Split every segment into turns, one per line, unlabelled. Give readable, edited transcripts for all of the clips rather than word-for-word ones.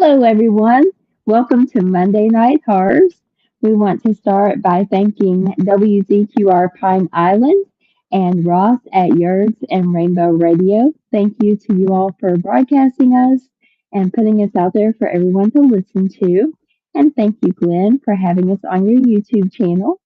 Hello, everyone. Welcome to Monday Night Horrors. We want to start by thanking WZQR Pine Island and Ross at Yerds and Rainbow Radio. Thank you to you all for broadcasting us and putting us out there for everyone to listen to. And thank you, Glenn, for having us on your YouTube channel.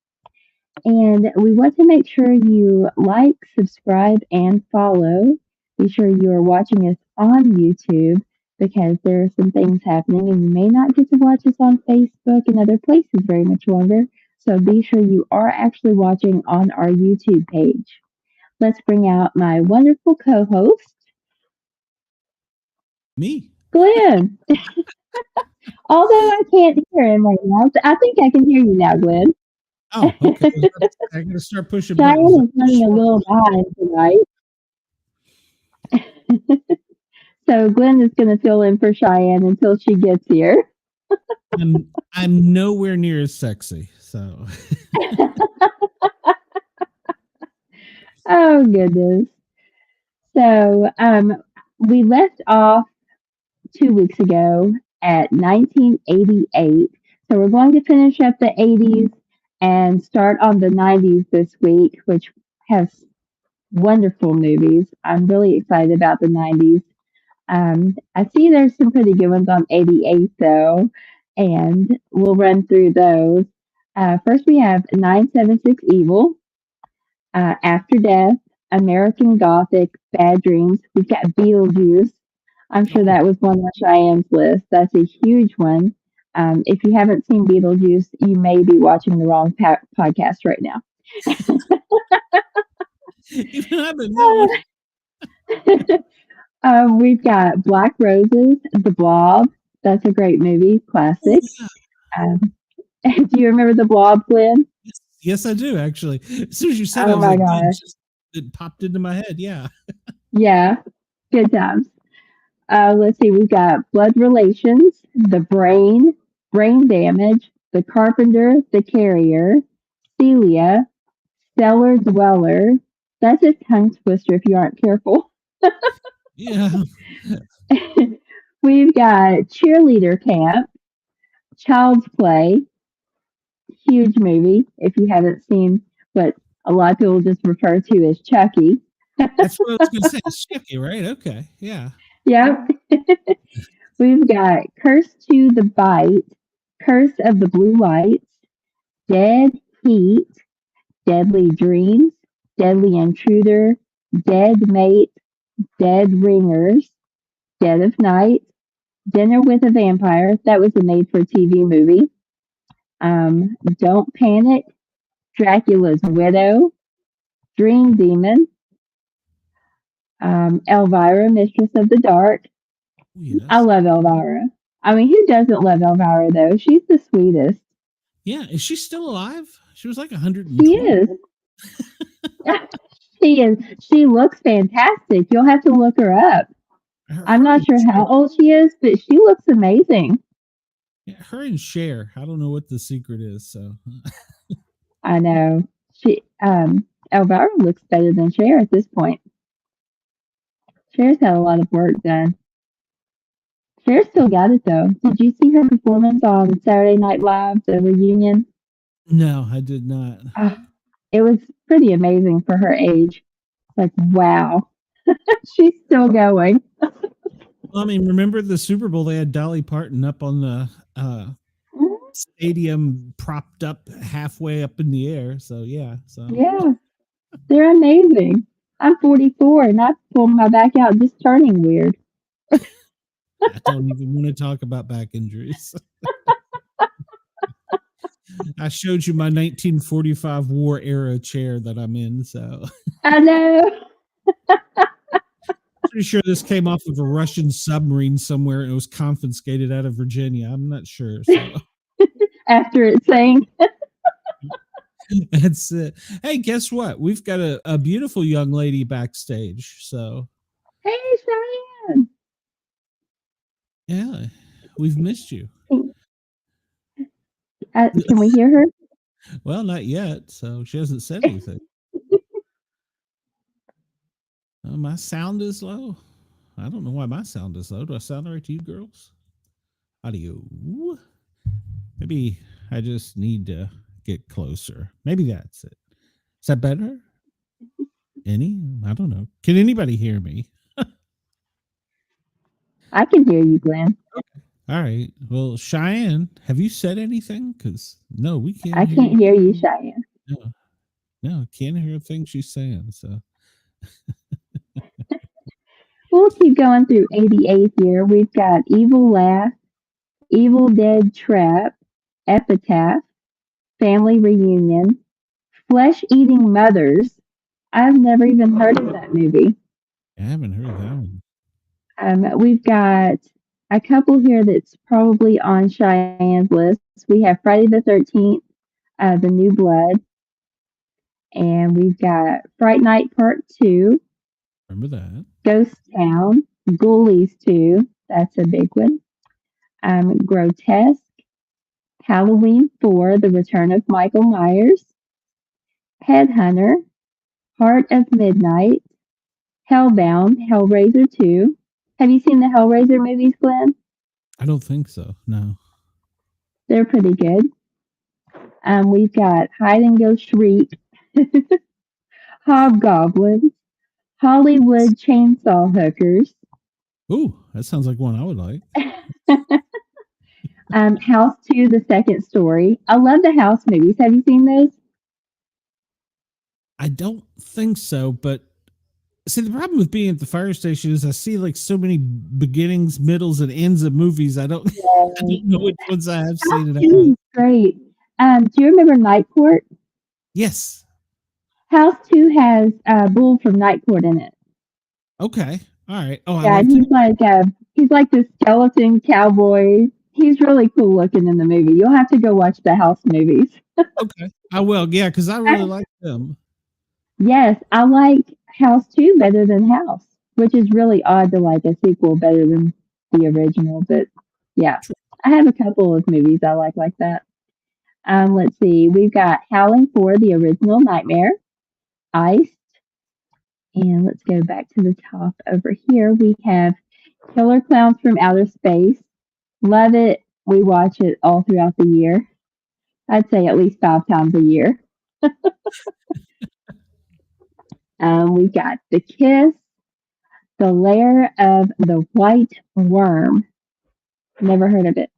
And we want to make sure you like, subscribe, and follow. Be sure you are watching us on YouTube because there are some things happening and you may not get to watch us on Facebook and other places very much longer. So be sure you are actually watching on our YouTube page. Let's bring out my wonderful co host,
Me.
Glenn. Although I can't hear him right now, I think I can hear you now, Glenn.
Oh, okay. I gotta start pushing buttons.
Cheyenne is running a little behind tonight. So Glenn is going to fill in for Cheyenne until she gets here.
I'm nowhere near as sexy, so
Oh goodness. So we left off 2 weeks ago at 1988. So we're going to finish up the 80s and start on the 90s this week, which has wonderful movies. I'm really excited about the 90s. I see there's some pretty good ones on 88 though, and we'll run through those. First, we have 976 Evil, After Death, American Gothic, Bad Dreams. We've got Beetlejuice. I'm sure
oh,
that was one on Cheyenne's list. That's a huge one. If you haven't seen Beetlejuice, you may be watching the wrong podcast right now.
even I've been known.
We've got Black Roses, The Blob. That's a great movie,
Oh
classic.
yeah,
Um, do you remember The Blob, Glenn?
yes, I do actually. As soon as you said, it, I
Oh
was
my
like, dude,
gosh.
it popped into my head. Yeah.
Yeah, good times. Let's see, we've got Blood Relations, The Brain, Brain Damage, The Carpenter, The Carrier, Celia, Stellar Dweller. That's a tongue twister if you aren't careful.
Yeah.
We've got Cheerleader Camp, Child's Play, huge movie if you haven't seen what a lot of people just refer to as Chucky.
That's what I was gonna say. It's Chucky, right? Okay. Yeah.
Yep. We've got Curse to the Bite, Curse of the Blue Lights, Dead Heat, Deadly Dreams, Deadly Intruder, Dead Mate, Dead Ringers, Dead of Night, Dinner with a Vampire. That was a made for TV movie. Don't Panic, Dracula's Widow, Dream Demon, Elvira, Mistress of the Dark.
Oh,
I
yes.
love Elvira. I mean, who doesn't love Elvira though? She's the sweetest.
Yeah. Is she still alive? She was like
She
120.
is. She is. She looks fantastic. You'll have to look her up. I'm
Her
not
and
sure
Cher.
how old she is, but she looks amazing.
Yeah, her and Cher. I don't know what the secret is. So
I know. Elvira looks better than Cher at this point. Cher's had a lot of work done. Cher still got it though. Did you see her performance on Saturday Night Live, the reunion?
no, I did not.
Ah, it was pretty amazing for her age. Like, wow, she's still going.
Well, I mean, remember the Super Bowl? They had Dolly Parton up on the stadium, propped up halfway up in the air. So yeah, so
Yeah, they're amazing. I'm 44 and I pulled my back out just turning weird.
I don't even want to talk about back injuries. I showed you my 1945 war era chair that I'm in. So
I know.
pretty sure this came off of a Russian submarine somewhere and it was confiscated out of Virginia. I'm not sure. So
After it saying,
that's it. Hey, guess what? We've got a beautiful young lady backstage. So
"Hey, Cheyenne,
yeah, we've missed you.
can we hear her?"
Well, not yet. So she hasn't said anything. My sound is low. I don't know why my sound is low. Do I sound all right to you girls? audio. Maybe I just need to get closer. Maybe that's it. Is that better? Any? I don't know. Can anybody hear me?
I can hear you, Glenn.
All right. Well, Cheyenne, have you said anything? Because no, we can't
I
hear you.
can't hear you, Cheyenne.
No, no, can't hear a thing she's saying. So
We'll keep going through 88 here. We've got Evil Laugh, Evil Dead Trap, Epitaph, Family Reunion, Flesh Eating Mothers. I've never even heard of that movie.
I haven't heard that one.
We've got a couple here that's probably on Cheyenne's list. We have Friday the 13th, The New Blood, and we've got Fright Night Part 2,
Remember that?
Ghost Town, Ghoulies 2, that's a big one, Grotesque, Halloween 4, The Return of Michael Myers, Headhunter, Heart of Midnight, Hellbound, Hellraiser 2. Have you seen the Hellraiser movies, Glenn?
I don't think so. No.
They're pretty good. We've got Hide and Go Shriek, Hobgoblins, Hollywood Chainsaw Hookers,
Ooh, that sounds like one I would like.
House 2, The Second Story. I love the House movies. Have you seen those?
I don't think so, but see, the problem with being at the fire station is I see like so many beginnings, middles, and ends of movies. I don't, I
Yeah.
don't know which ones I have
House
seen it
2
out.
is great. Do you remember Night Court?
Yes.
House 2 has Bull from Night Court in it.
Okay. All right. Oh, I
Yeah,
love
and
to.
he's like this skeleton cowboy. He's really cool looking in the movie. You'll have to go watch the House movies.
Okay. I will. Yeah, because I really like them.
Yes, I like House 2 better than House, which is really odd to like a sequel better than the original. But yeah, I have a couple of movies I like that. Let's see. We've got Howling for the original Nightmare, Ice, and let's go back to the top over here. We have Killer Clowns from Outer Space. Love it. We watch it all throughout the year. I'd say at least 5 times a year. We've got The Kiss, The Lair of the White Worm. Never heard of it.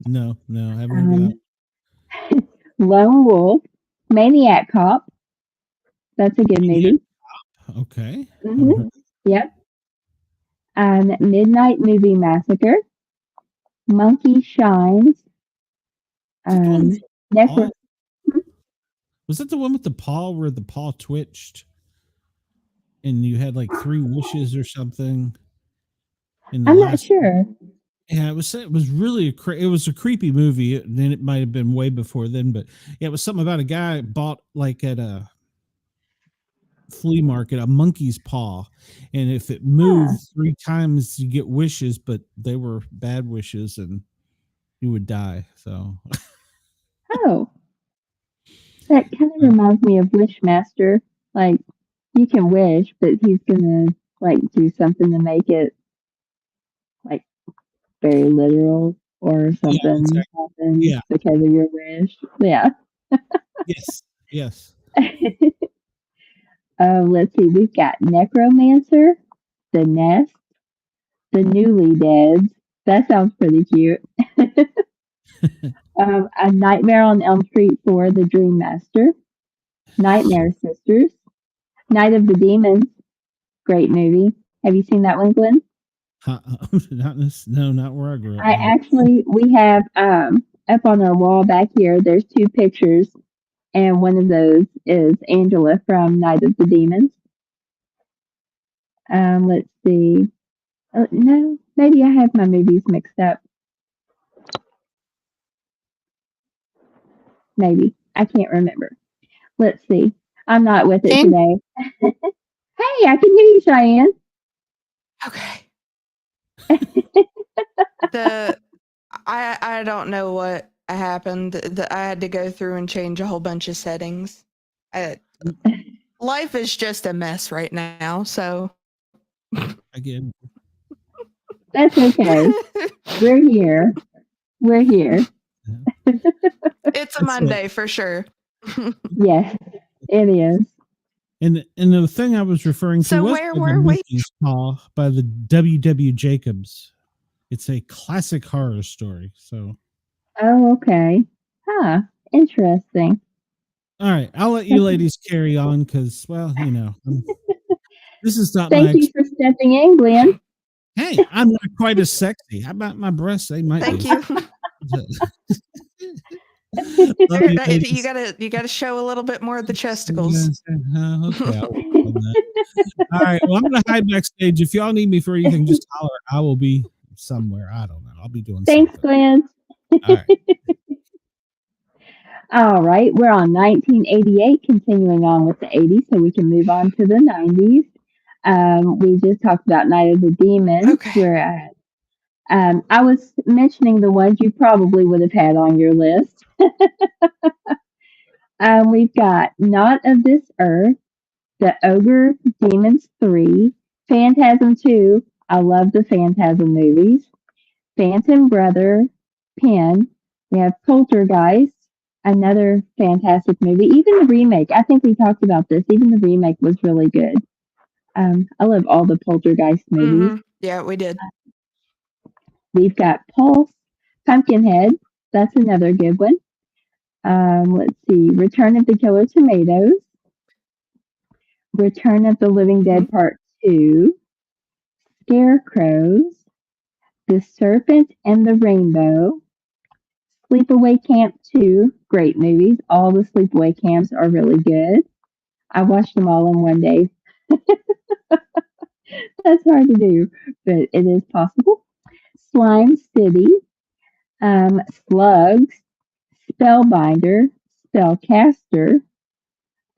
No, I haven't heard of that.
Um, Lone Wolf, Maniac Cop. That's a good
Maniac.
movie.
Okay. Haven't
Hmm.
heard.
Yep. Midnight Movie Massacre, Monkey Shines,
Is that the one with
um,
the paw?
Necro.
Was that the one with the paw where the paw twitched and you had like three wishes or something in the
I'm not
last?
sure.
Yeah, it was really it was a creepy movie. Then it might have been way before then, but yeah, it was something about a guy bought like at a flea market a monkey's paw, and if it
Huh.
moved three times, you get wishes, but they were bad wishes, and you would die. So
Oh, that kind of
uh,
reminds me of Wishmaster. Like, you can wish, but he's gonna like do something to make it like very literal or
yeah,
something
exactly.
happens
Yeah,
because of your wish. Yeah.
yes, yes.
Let's see. We've got Necromancer, The Nest, The Newly Deads. That sounds pretty cute. A Nightmare on Elm Street for The Dream Master, Nightmare Sisters, Night of the Demons. Great movie. Have you seen that one, Glenn?
Not this. No, not where I grew up.
I
No.
actually we have up on our wall back here. There's two pictures, and one of those is Angela from Night of the Demons. Let's see. No, maybe I have my movies mixed up. Maybe I can't remember. Let's see. I'm not with it
Thing?
today. Hey, I can hear you, Cheyenne.
Okay. The I don't know what happened. I had to go through and change a whole bunch of settings. I, life is just a mess right now. So
Again,
That's okay. We're here. We're here.
It's a
That's
Monday for sure.
Yes, it is.
And the thing I was referring to
So
was
where
by
were
the
we?
Monkey's Paw by the W.W. Jacobs. It's a classic horror story. So,
Oh, okay. Huh. Interesting.
all right, I'll let you ladies carry on because, well, this is not my.
Thank you for stepping in, Glenn.
Hey, I'm not quite as sexy. How about my breasts? They might
Thank
be.
you.
Love you,
you
ladies.
gotta show a little bit more of the chesticles.
Okay, I'll work on that. All right. Well, I'm gonna hide backstage. If y'all need me for anything, just holler. I will be somewhere. I don't know. I'll be doing
Thanks,
something.
Glenn.
All right.
All right, we're on 1988, continuing on with the 80s, so we can move on to the 90s. We just talked about Night of the Demons.
Okay.
We're at, I was mentioning the ones you probably would have had on your list. We've got Not of This Earth, The Ogre Demons 3, Phantasm 2. I love the Phantasm movies. Phantom Brother, Pen. We have Poltergeist, another fantastic movie. Even the remake, I think we talked about this. Even the remake was really good. I love all the Poltergeist movies.
Mm-hmm. Yeah, we did.
We've got Pulse, Pumpkinhead. That's another good one. Let's see, Return of the Killer Tomatoes, Return of the Living Dead Part 2, Scarecrows, The Serpent and the Rainbow, Sleepaway Camp 2, great movies. All the Sleepaway Camps are really good. I watched them all in one day. That's hard to do, but it is possible. Slime City, Slugs, Spellbinder, Spellcaster.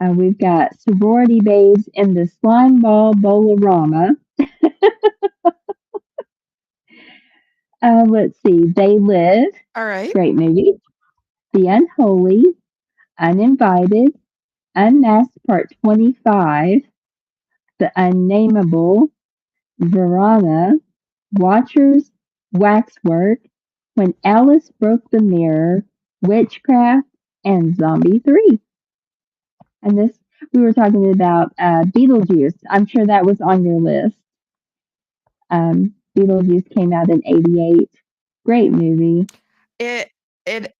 We've got Sorority Babes in the Slime Ball Bowl-orama. Let's see, They Live,
All right.
great movie. The Unholy, Uninvited, Unmasked Part 25, The Unnameable, Verona, Watchers, Waxwork, When Alice Broke the Mirror, Witchcraft, and Zombie 3. And this, we were talking about Beetlejuice. I'm sure that was on your list. Beetlejuice came out in '88. Great movie.
It it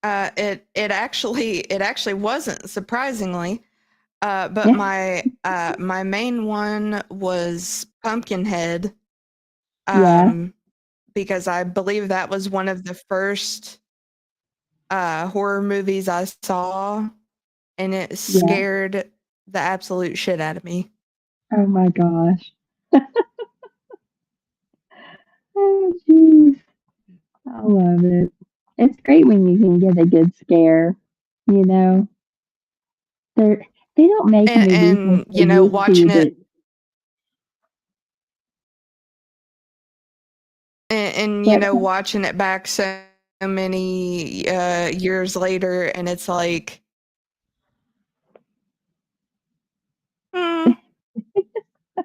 it actually wasn't, surprisingly. But my main one was Pumpkinhead.
Yeah,
Because I believe that was one of the first horror movies I saw, and it
yeah.
scared the absolute shit out of me.
Oh my gosh. Oh jeez. I love it. It's great when you can get a good scare, you know. They're they don't make movies like
And
they used
watching
to
it
that what
watching it back so many years later, and it's like,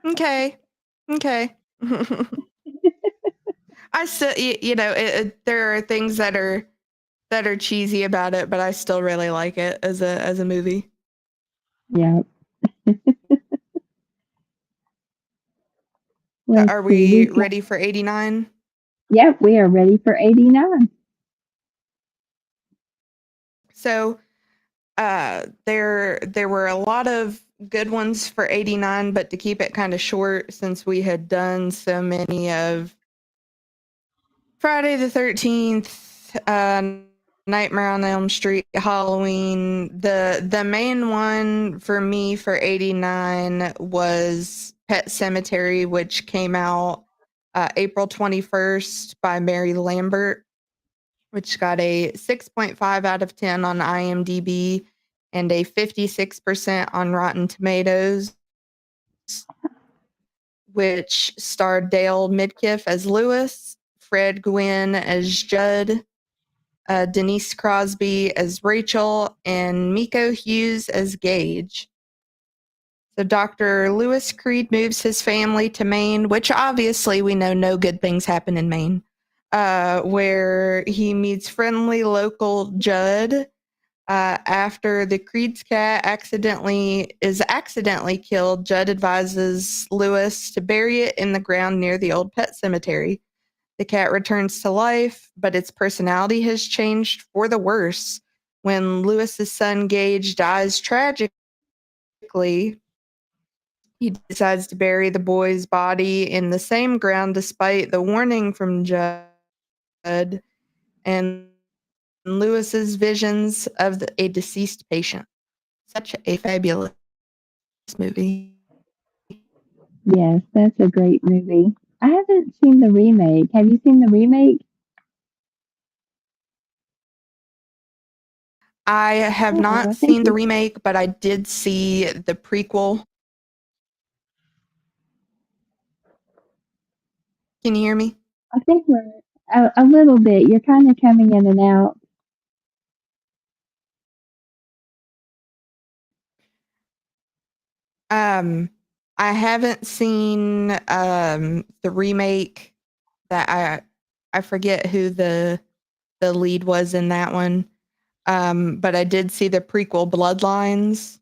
okay. I still, there are things that are cheesy about it, but I still really like it as a movie.
yeah.
So
Let's
are
see.
we ready for 89?
Yep, we are ready for 89.
So there were a lot of good ones for 89, but to keep it kind of short, since we had done so many of Friday the 13th, Nightmare on Elm Street, Halloween, the main one for me for 89 was Pet Cemetery, which came out April 21st by Mary Lambert, which got a 6.5 out of 10 on IMDb and a 56% on Rotten Tomatoes, which starred Dale Midkiff as Lewis, Fred Gwynn as Judd, Denise Crosby as Rachel, and Miko Hughes as Gage. So Dr. Lewis Creed moves his family to Maine, which obviously we know no good things happen in Maine, where he meets friendly local Judd. After the Creed's cat is accidentally killed, Judd advises Lewis to bury it in the ground near the old pet cemetery. The cat returns to life, but its personality has changed for the worse. When Lewis's son Gage dies tragically, he decides to bury the boy's body in the same ground despite the warning from Judd and Lewis's visions of a deceased patient. Such a fabulous movie.
Yes, that's a great movie. I haven't seen the remake. Have you seen the remake?
I have
Oh,
not
I think
seen the remake, but I did see the prequel. Can you hear me?
I think we're a little bit. You're kind of coming in and out.
I haven't seen the remake. That I forget who the lead was in that one. But I did see the prequel Bloodlines.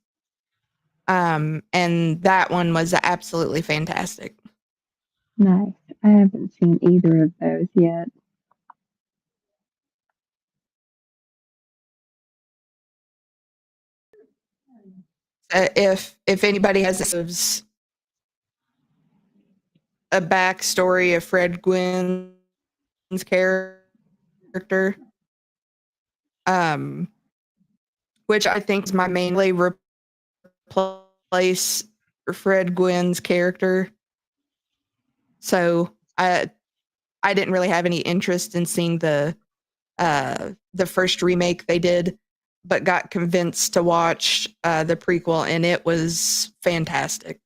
And that one was absolutely fantastic.
Nice. I haven't seen either of those yet.
If anybody has a backstory of Fred Gwynn's character, which I think is my mainly replace Fred Gwynn's character. So I didn't really have any interest in seeing the first remake they did, but got convinced to watch the prequel, and it was fantastic.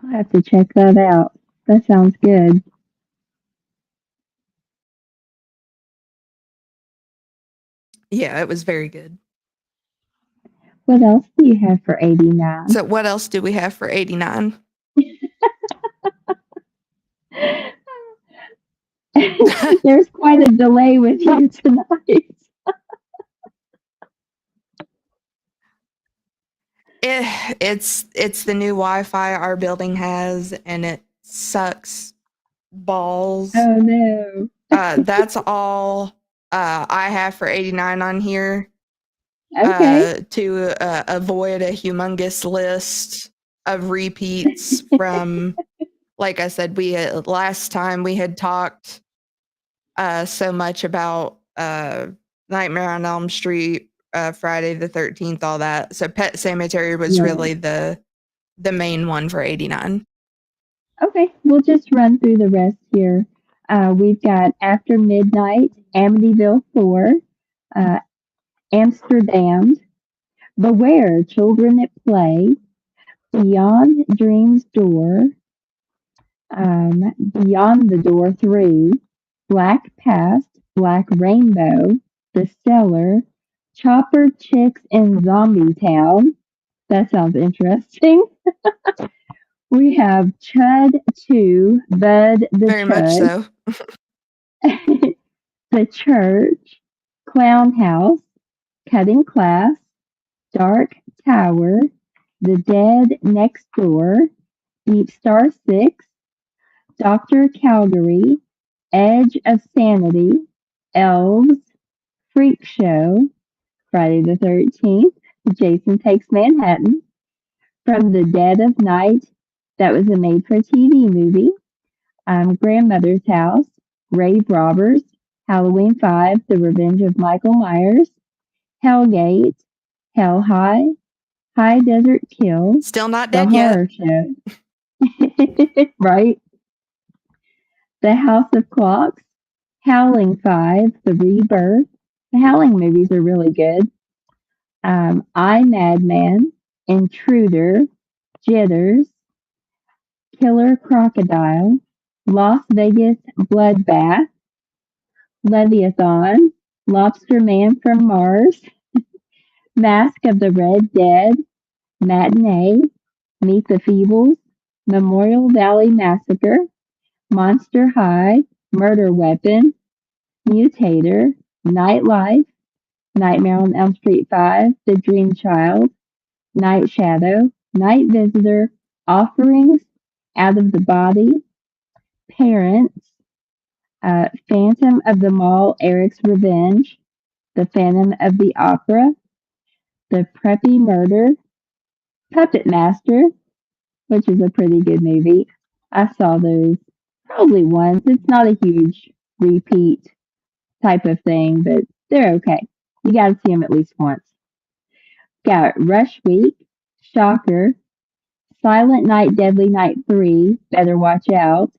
I'll have to check that out. That sounds good.
Yeah, it was very good.
What else do you have for 89?
So what else do we have for 89?
There's quite a delay with you tonight.
It's the new Wi-Fi our building has, and it sucks balls.
Oh no.
That's all I have for 89 on here.
Okay.
To avoid a humongous list of repeats from, like I said, last time we had talked so much about Nightmare on Elm Street, Friday the 13th, all that. So Pet Cemetery was really the main one for 89.
Okay, we'll just run through the rest here. We've got After Midnight, Amityville 4, Amsterdam, Beware Children at Play, Beyond Dream's Door, Beyond the Door 3, Black Past, Black Rainbow, The Stellar, Chopper Chicks in Zombie Town. That sounds interesting. We have Chud 2, Bud the
Very much
Chud,
so.
The Church, Clown House, Cutting Class, Dark Tower, The Dead Next Door, Deep Star 6, Dr. Calgary, Edge of Sanity, Elves, Freak Show, Friday the 13th, Jason Takes Manhattan, From the Dead of Night, that was a made-for-TV movie, Grandmother's House, Rave Robbers, Halloween 5, The Revenge of Michael Myers, Hellgate, Hell High, High Desert Kill,
Still not
The
dead yet.
Horror Show, right? The House of Clocks, Howling 5, The Rebirth. The Howling movies are really good. I, Madman, Intruder, Jitters, Killer Crocodile, Las Vegas Bloodbath, Leviathan, Lobster Man from Mars, Mask of the Red Dead, Matinee, Meet the Feebles, Memorial Valley Massacre, Monster High, Murder Weapon, Mutator, Nightlife, Nightmare on Elm Street 5, The Dream Child, Night Shadow, Night Visitor, Offerings, Out of the Body, Parents, Phantom of the Mall, Eric's Revenge, The Phantom of the Opera, The Preppy Murder, Puppet Master, which is a pretty good movie. I saw those probably once. It's not a huge repeat type of thing, but they're okay. You got to see them at least once. Got Rush Week, Shocker, Silent Night, Deadly Night 3, Better Watch Out,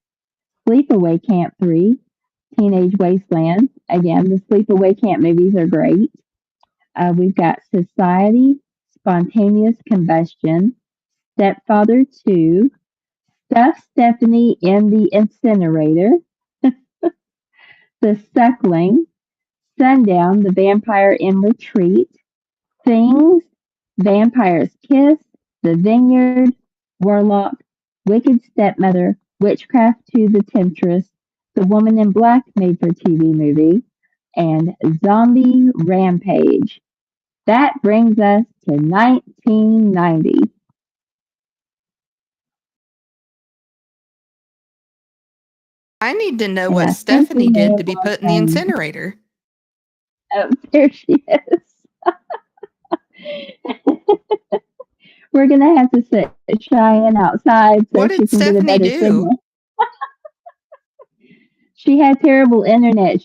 Sleepaway Camp 3, Teenage Wasteland. Again, the Sleepaway Camp movies are great. We've got Society, Spontaneous Combustion, Stepfather 2, Stuff Stephanie in the Incinerator, The Suckling, Sundown, The Vampire in Retreat, Things, Vampire's Kiss, The Vineyard, Warlock, Wicked Stepmother, Witchcraft to the Temptress, The Woman in Black made for TV movie, and Zombie Rampage. That brings us to 1990.
I need to know
And
what
I think we
Stephanie
may
did
have
to be
lost
put in the incinerator.
Oh, there she is. We're going to have to sit Cheyenne outside so
What
she
did
can get a
Stephanie
better
do?
signal. She had terrible internet.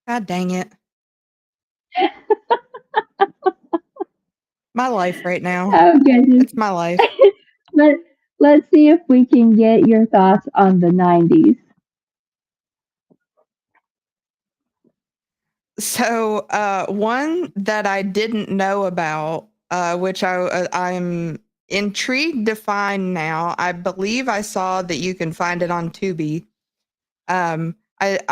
God dang it. My life right now.
Oh, goodness.
It's my life.
Let's see if we can get your thoughts on the 90s.
So, one that I didn't know about, which I'm intrigued to find now. I believe I saw that you can find it on Tubi. I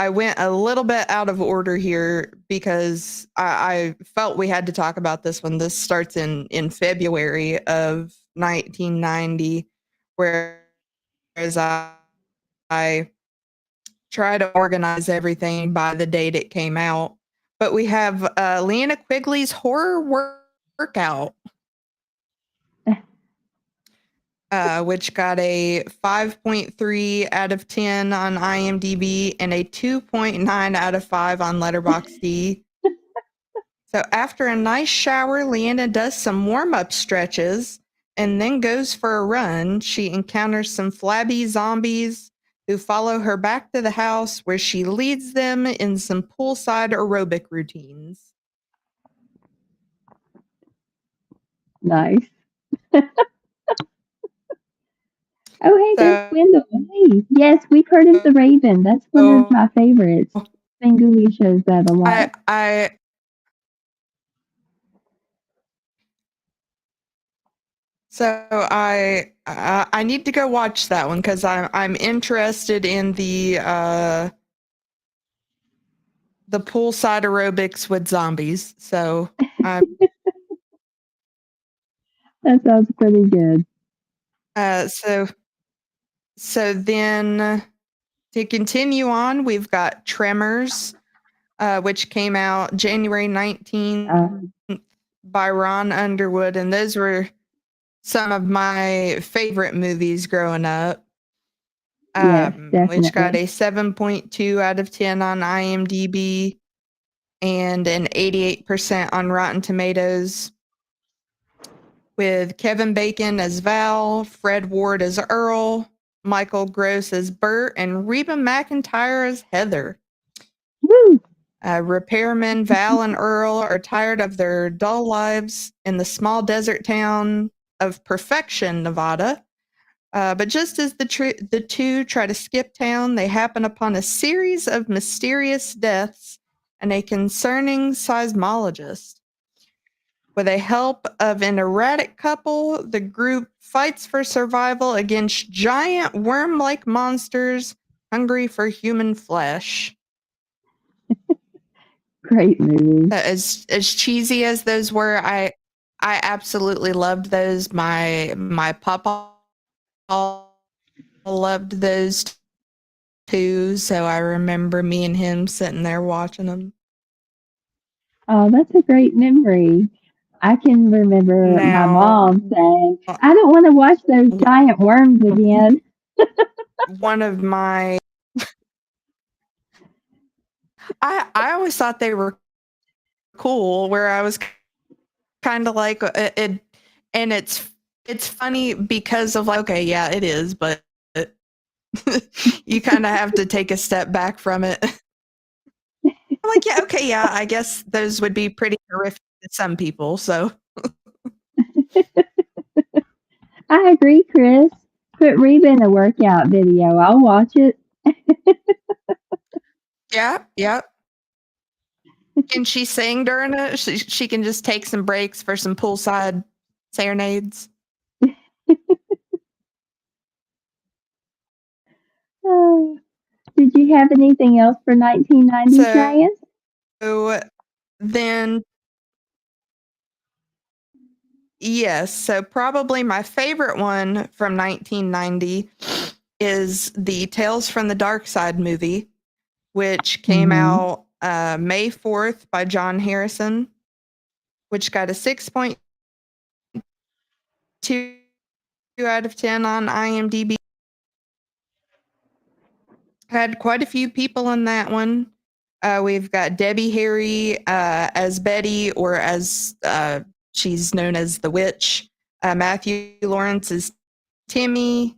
went a little bit out of order here because I felt we had to talk about this one. This starts in February of 1990, whereas I try to organize everything by the date it came out. But we have Leanna Quigley's Horror Workout, which got a 5.3 out of 10 on IMDb and a 2.9 out of 5 on Letterboxd. So after a nice shower, Leanna does some warm-up stretches and then goes for a run. She encounters some flabby zombies who follow her back to the house, where she leads them in some poolside aerobic routines.
Nice. Oh, hey, there's
So,
Wendell. Hey, yes, we've heard of The Raven. That's one of my favorites. Spanguli shows that a lot.
I need to go watch that one because I'm interested in the poolside aerobics with zombies. So
That sounds pretty good.
So then to continue on, we've got Tremors, which came out January 19th by Ron Underwood, and those were some of my favorite movies growing up.
Yes, definitely.
Which got a 7.2 out of 10 on IMDb and an 88% on Rotten Tomatoes, with Kevin Bacon as Val, Fred Ward as Earl, Michael Gross as Bert, and Reba McEntire as Heather.
Woo!
Repairmen Val and Earl are tired of their dull lives in the small desert town of Perfection, Nevada. But just as the two try to skip town, they happen upon a series of mysterious deaths and a concerning seismologist. With the help of an erratic couple, the group fights for survival against giant worm-like monsters hungry for human flesh.
Great movie.
As cheesy as those were, I absolutely loved those. My papa loved those too, so I remember me and him sitting there watching them.
Oh, that's a great memory. I can remember my
Now,
mom saying, I don't want to watch those giant worms again.
one of my I always thought they were cool, where I was kind of like it, and it's funny because of like, okay, yeah, it is, but you kind of have to take a step back from it. I'm like, yeah, okay, yeah, I guess those would be pretty horrific to some people. So
I agree, Chris. Put Reba in a workout video. I'll watch it.
yeah. Can she sing during it? She can just take some breaks for some poolside serenades.
Oh, did you have anything else for 1990,
So
Cheyenne?
then, yes. So probably my favorite one from 1990 is the Tales from the Dark Side movie, which came
Mm-hmm.
out May 4th by John Harrison, which got a 6.2 out of 10 on IMDb. Had quite a few people in that one. We've got Debbie Harry as Betty, or as she's known as the Witch. Matthew Lawrence as Timmy.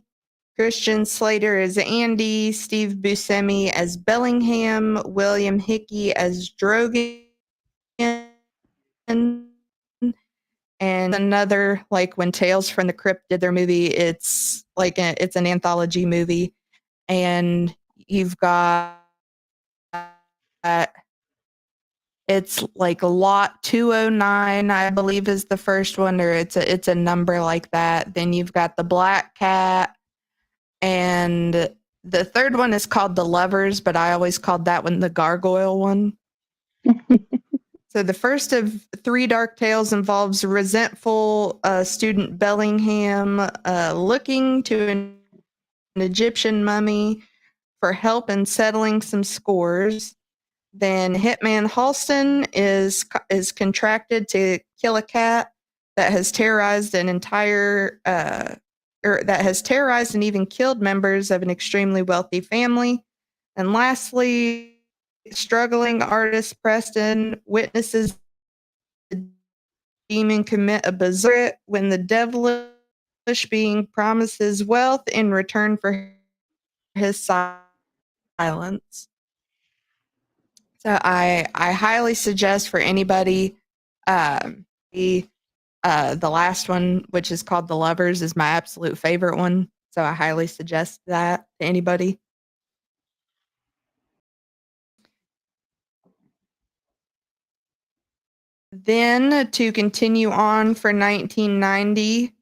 Christian Slater as Andy. Steve Buscemi as Bellingham. William Hickey as Drogan. And another, like when Tales from the Crypt did their movie, it's like it's an anthology movie, and you've got it's like lot 209, I believe, is the first one, or it's a number like that. Then you've got the Black Cat, and the third one is called The Lovers, but I always called that one the Gargoyle one. So the first of three dark tales involves resentful student Bellingham looking to an Egyptian mummy for help in settling some scores. Then Hitman Halston is contracted to kill a cat that has terrorized an entire or that has terrorized and even killed members of an extremely wealthy family. And lastly, struggling artist Preston witnesses the demon commit a berserk when the devilish being promises wealth in return for his silence. So I highly suggest for anybody, the last one, which is called The Lovers, is my absolute favorite one. So I highly suggest that to anybody. Then to continue on for 1990,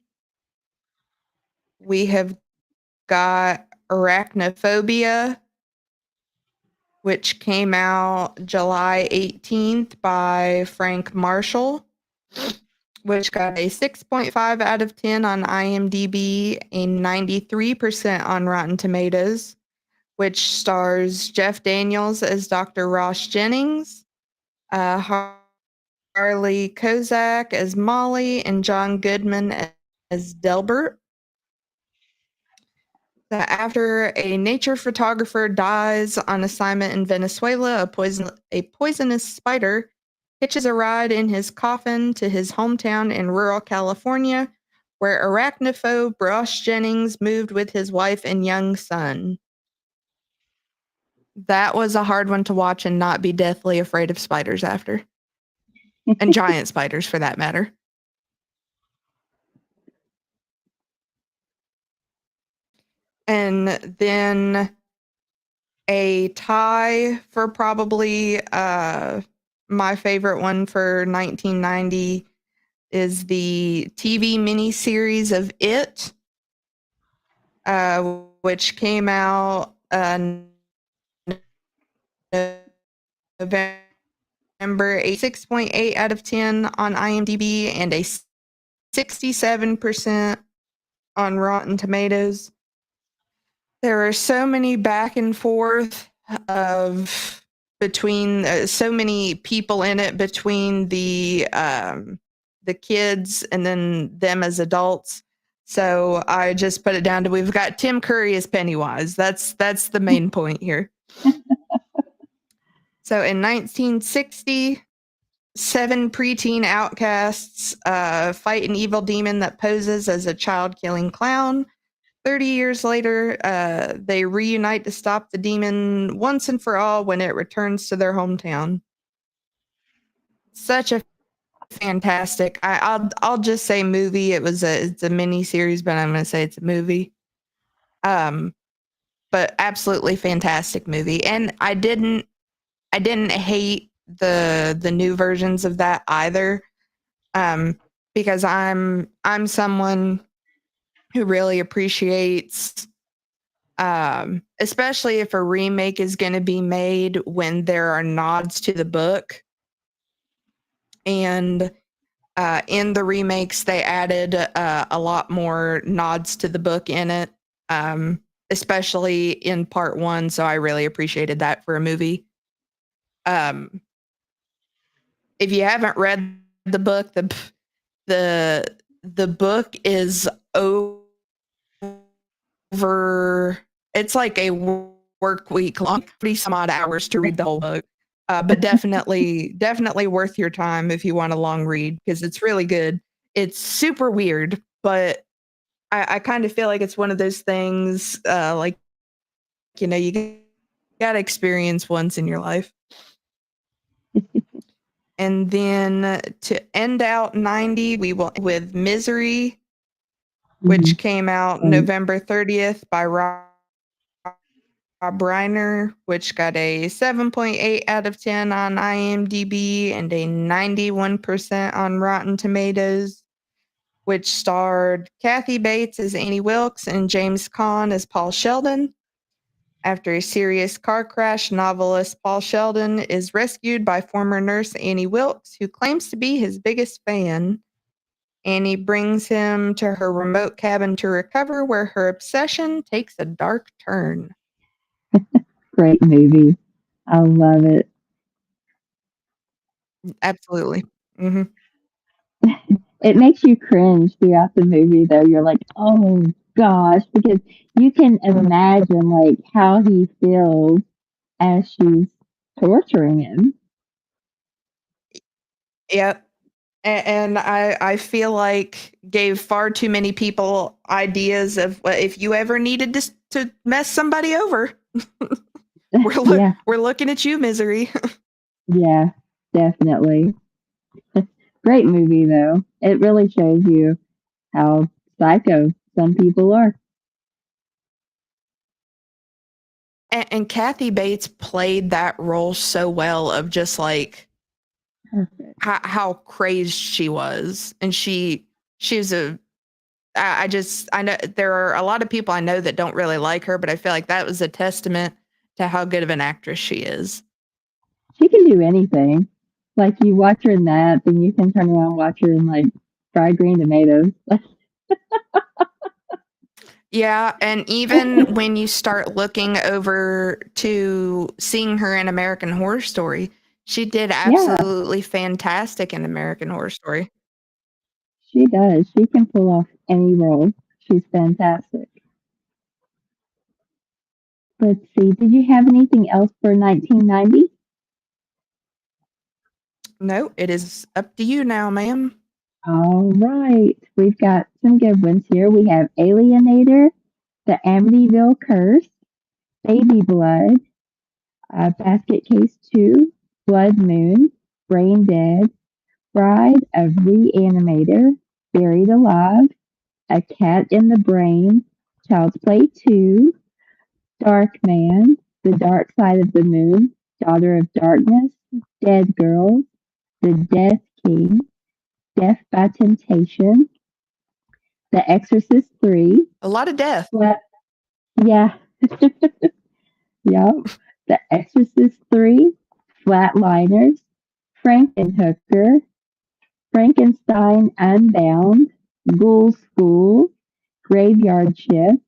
we have got Arachnophobia, which came out July 18th by Frank Marshall, which got a 6.5 out of 10 on IMDb, a 93% on Rotten Tomatoes, which stars Jeff Daniels as Dr. Ross Jennings, Harley Kozak as Molly, and John Goodman as Delbert. After a nature photographer dies on assignment in Venezuela, a poisonous spider hitches a ride in his coffin to his hometown in rural California, where arachnophobe Ross Jennings moved with his wife and young son. That was a hard one to watch and not be deathly afraid of spiders after. And giant spiders, for that matter. And then a tie for probably my favorite one for 1990 is the TV miniseries of It, which came out November a 6.8 out of 10 on IMDb and a 67% on Rotten Tomatoes. There are so many back and forth of between so many people in it between the kids and then them as adults. So I just put it down to we've got Tim Curry as Pennywise. That's the main point here. So in 1960, 7 preteen outcasts fight an evil demon that poses as a child-killing clown. 30 years later, they reunite to stop the demon once and for all when it returns to their hometown. Such a fantastic. I'll just say movie. It's a mini series, but I'm going to say it's a movie. But absolutely fantastic movie, and I didn't hate the new versions of that either, because I'm someone who really appreciates, especially if a remake is going to be made, when there are nods to the book. And in the remakes, they added a lot more nods to the book in it, especially in part 1. So I really appreciated that for a movie. If you haven't read the book, the book is over. It's like a work week long, 30 some odd hours to read the whole book. But definitely worth your time if you want a long read, because it's really good. It's super weird, but I kind of feel like it's one of those things, like, you got to experience once in your life. And then to end out 90, we will with Misery, which came out November 30th by Rob Reiner, which got a 7.8 out of 10 on IMDb and a 91% on Rotten Tomatoes, which starred Kathy Bates as Annie Wilkes and James Caan as Paul Sheldon. After a serious car crash, novelist Paul Sheldon is rescued by former nurse Annie Wilkes, who claims to be his biggest fan. Annie brings him to her remote cabin to recover, where her obsession takes a dark turn.
Great movie. I love it.
Absolutely. Mm-hmm.
It makes you cringe throughout the movie, though. You're like, oh gosh, because you can imagine like how he feels as she's torturing him.
Yep. And I feel like gave far too many people ideas of what if you ever needed to mess somebody over. We're looking at you, Misery.
Yeah, definitely. Great movie, though. It really shows you how psycho some people are.
And Kathy Bates played that role so well, of just like how crazed she was. And she was I know there are a lot of people I know that don't really like her, but I feel like that was a testament to how good of an actress she is.
She can do anything. Like, you watch her in that, then you can turn around and watch her in like Fried Green Tomatoes.
Yeah, and even when you start looking over to seeing her in American Horror Story, she did absolutely fantastic in American Horror Story.
She does. She can pull off any role. She's fantastic. Let's see. Did you have anything else for 1990?
No, it is up to you now, ma'am.
All right. We've got some good ones here. We have Alienator, The Amityville Curse, Baby Blood, Basket Case 2, Blood Moon, Brain Dead, Bride of Reanimator, Buried Alive, A Cat in the Brain, Child's Play 2, Dark Man, The Dark Side of the Moon, Daughter of Darkness, Dead Girls, The Death King, Death by Temptation, The Exorcist 3.
A lot of death.
Yeah. Yep. The Exorcist 3, Flatliners, Frankenhooker, Frankenstein Unbound, Ghoul School, Graveyard Shift,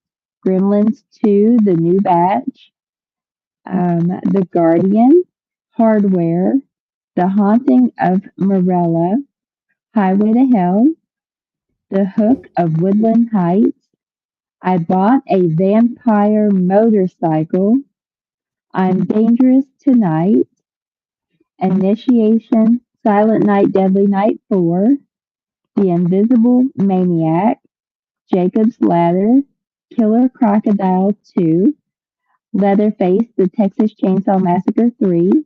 Gremlins 2, The New Batch, The Guardian, Hardware, The Haunting of Morella, Highway to Hell, The Hook of Woodland Heights, I Bought a Vampire Motorcycle, I'm Dangerous Tonight, Initiation, Silent Night, Deadly Night 4, The Invisible Maniac, Jacob's Ladder, Killer Crocodile 2, Leatherface, The Texas Chainsaw Massacre 3,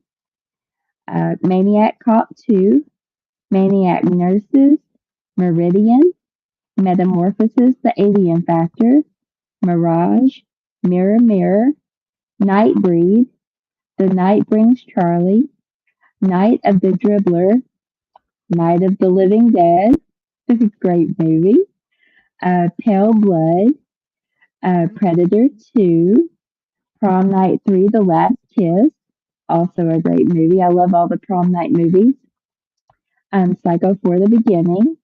Maniac Cop 2, Maniac Nurses, Meridian, Metamorphosis, The Alien Factor, Mirage, Mirror Mirror, Nightbreed, The Night Brings Charlie, Night of the Dribbler, Night of the Living Dead, great movie, Pale Blood, Predator 2, Prom Night 3, The Last Kiss, also a great movie. I love all the prom night movies. Psycho for the Beginning,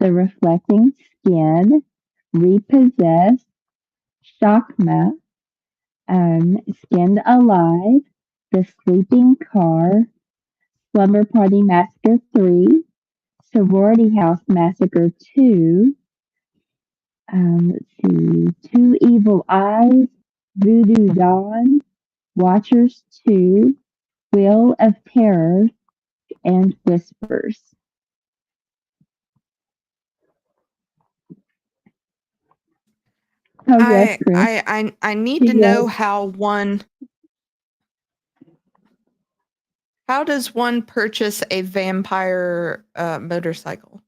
The Reflecting Skin, Repossessed, Shockma, Skinned Alive, The Sleeping Car, Slumber Party Massacre 3, Sorority House Massacre 2, let's see, Two Evil Eyes, Voodoo Dawn, Watchers 2, Wheel of Terror, and Whispers. Oh, yes, Chris.
I need to know how does one purchase a vampire motorcycle?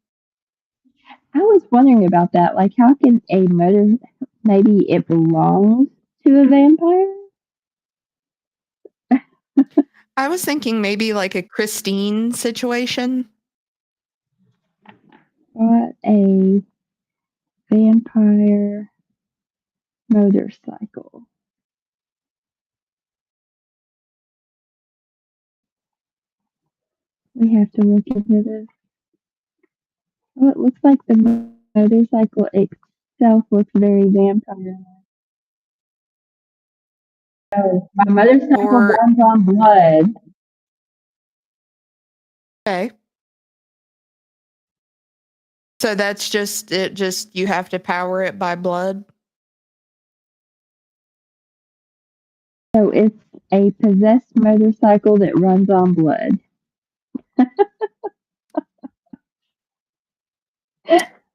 I was wondering about that. Like, how can a motor, maybe it belongs to a vampire?
I was thinking maybe like a Christine situation.
Bought a vampire motorcycle. We have to look into this. Oh, it looks like the motorcycle itself looks very vampire. Oh, my motorcycle runs on blood.
Okay. So that's just it. Just you have to power it by blood.
So it's a possessed motorcycle that runs on blood.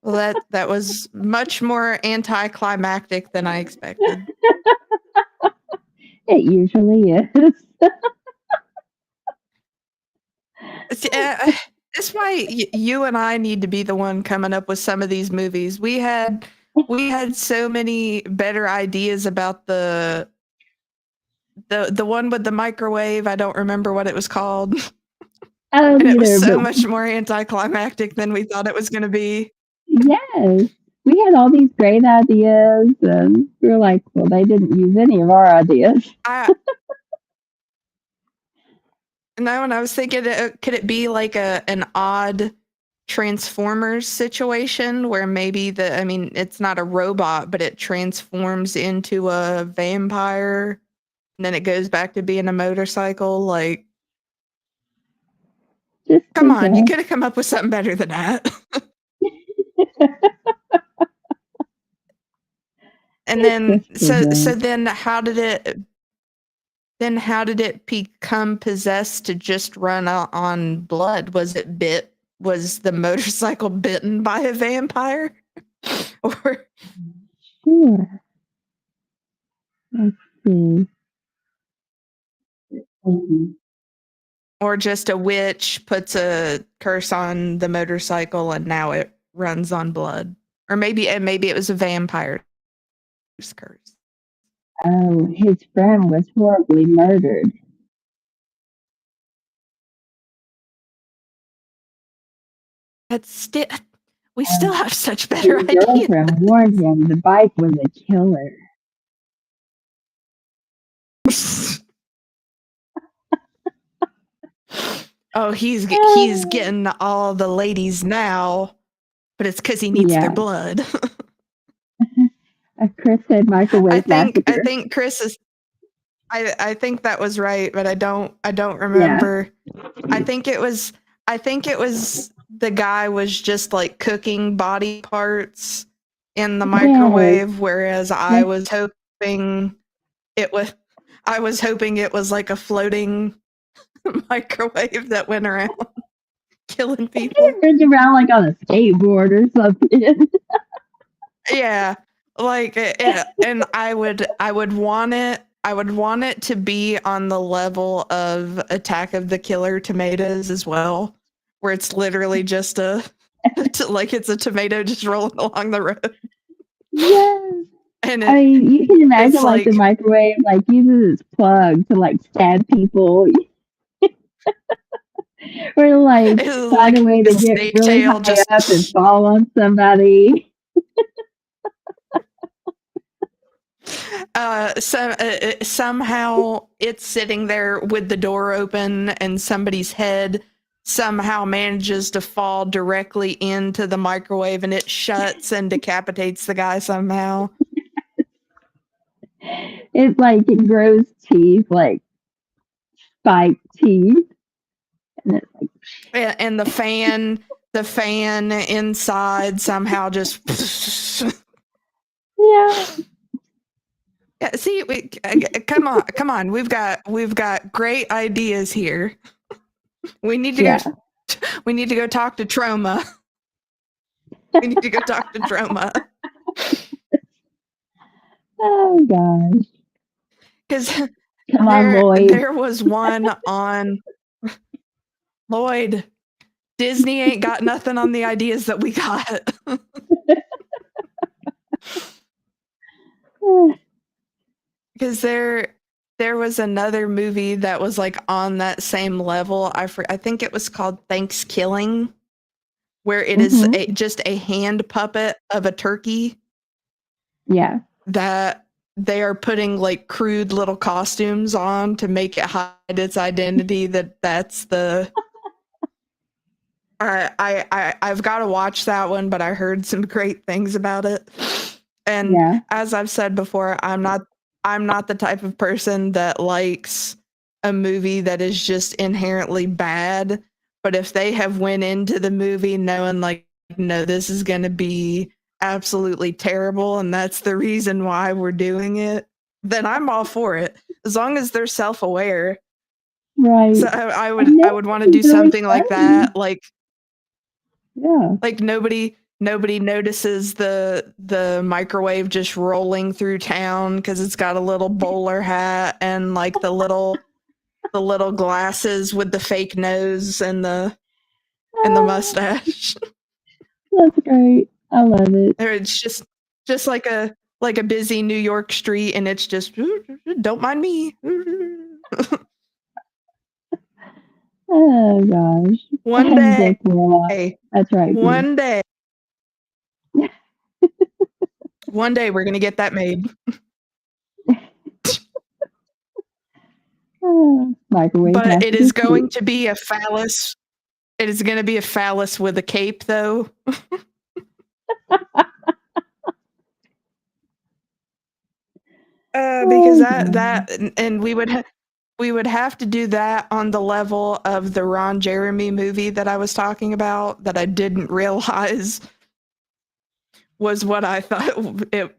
Well, that was much more anticlimactic than I expected.
It usually is.
That's why you and I need to be the one coming up with some of these movies. We had so many better ideas about the one with the microwave. I don't remember what it was called.
And
it was so much more anticlimactic than we thought it was going to be.
Yes. We had all these great ideas, and we were like, well, they didn't use any of our ideas.
No, and I was thinking, could it be like an odd Transformers situation where maybe it's not a robot, but it transforms into a vampire, and then it goes back to being a motorcycle? Like, come on, you could have come up with something better than that. And then, so then how did it become possessed to just run on blood? Was the motorcycle bitten by a vampire? Or
sure. Let's see.
Or just a witch puts a curse on the motorcycle and now it runs on blood. Or maybe it was a vampire's curse.
Oh, his friend was horribly murdered.
We still have such better
his
ideas.
His girlfriend warned him the bike was a killer.
Oh, he's getting all the ladies now, but it's because he needs their blood.
Chris said microwave massacre.
I think Chris is. I think that was right, but I don't remember. I think it was the guy was just like cooking body parts in the microwave, whereas I was hoping it was like a floating microwave that went around killing people.
He runs around like on a skateboard or something.
Yeah, like and I would want it to be on the level of Attack of the Killer Tomatoes as well, where it's literally just like it's a tomato just rolling along the road.
Yeah.
And
I mean, you can imagine like the microwave like uses its plug to like stab people. Or like find a way to get really high up and fall on somebody.
Somehow it's sitting there with the door open and somebody's head somehow manages to fall directly into the microwave and it shuts and decapitates the guy somehow.
It's like it grows teeth, like spiked teeth. And it's like
and the fan inside somehow just
yeah.
See, come on. We've got great ideas here. We need to go talk to Trauma. We need to go talk to Trauma.
Oh gosh.
Because
Lloyd.
There was one on Lloyd. Disney ain't got nothing on the ideas that we got. Because there was another movie that was like on that same level. I think it was called Thanksgiving, where it is just a hand puppet of a turkey.
Yeah.
That they are putting like crude little costumes on to make it hide its identity. That's the. I've got to watch that one, but I heard some great things about it. And as I've said before, I'm not the type of person that likes a movie that is just inherently bad. But if they have went into the movie knowing like, no, this is going to be absolutely terrible, and that's the reason why we're doing it, then I'm all for it. As long as they're self-aware.
Right.
So I would want to do something like that. Like, like nobody notices the microwave just rolling through town because it's got a little bowler hat and like the little glasses with the fake nose and the mustache.
That's great. I love it.
It's just like a busy New York street, and it's just don't mind me.
Oh gosh.
One day.
That's right.
One day. One day we're gonna get that made.
Microwave.
But it is going to be a phallus. It is going to be a phallus with a cape, though. Because and we would have to do that on the level of the Ron Jeremy movie that I was talking about that I didn't realize was what I thought it.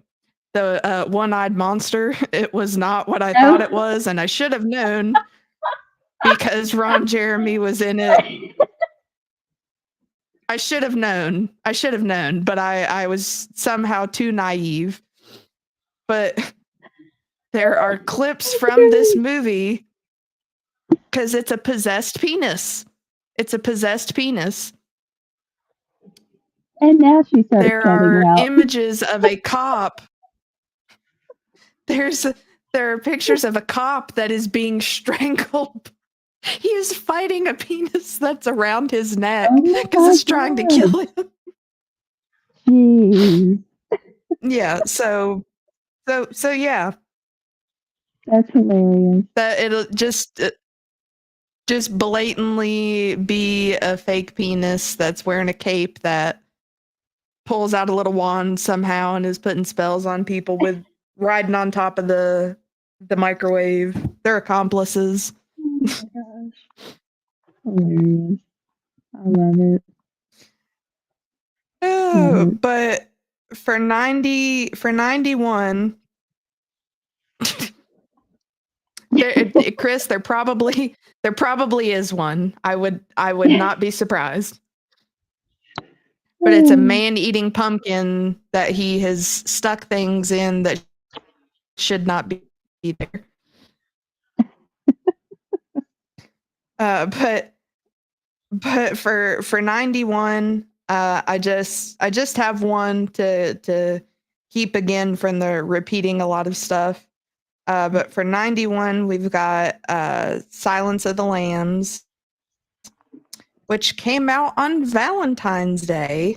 The one-eyed monster. It was not what I thought it was, and I should have known because Ron Jeremy was in it. I should have known, but I was somehow too naive. But there are clips from this movie because it's a possessed penis. It's a possessed penis.
And now she starts
there are images of a cop. There are pictures of a cop that is being strangled. He is fighting a penis that's around his neck because it's trying to kill him.
Jeez.
Yeah, so yeah.
That's hilarious.
That it'll just just blatantly be a fake penis that's wearing a cape that pulls out a little wand somehow and is putting spells on people with riding on top of the microwave. They're accomplices.
Oh my gosh. Hilarious. I love it.
Oh, but for 91, Chris, there probably is one. I would not be surprised. But it's a man eating pumpkin that he has stuck things in that should not be there. But for 91, I just have one to keep again from the repeating a lot of stuff. But for 91, we've got Silence of the Lambs, which came out on Valentine's Day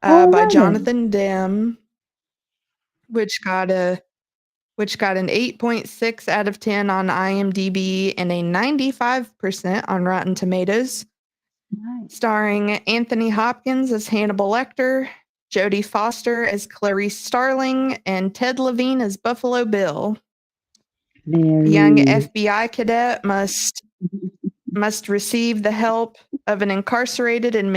by Jonathan Demme, which got an 8.6 out of 10 on IMDb and a 95% on Rotten Tomatoes.
Nice.
Starring Anthony Hopkins as Hannibal Lecter, Jodie Foster as Clarice Starling, and Ted Levine as Buffalo Bill. A young FBI cadet must receive the help of an incarcerated and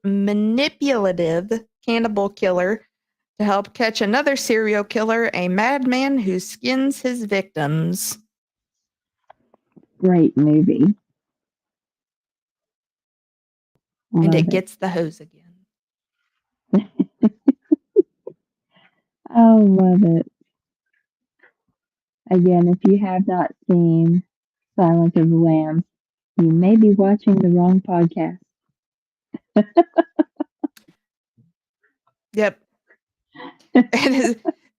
manipulative cannibal killer to help catch another serial killer, a madman who skins his victims.
Great movie.
And it gets the hose again.
I love it. Again, if you have not seen Silence of the Lambs, you may be watching the wrong podcast.
Yep.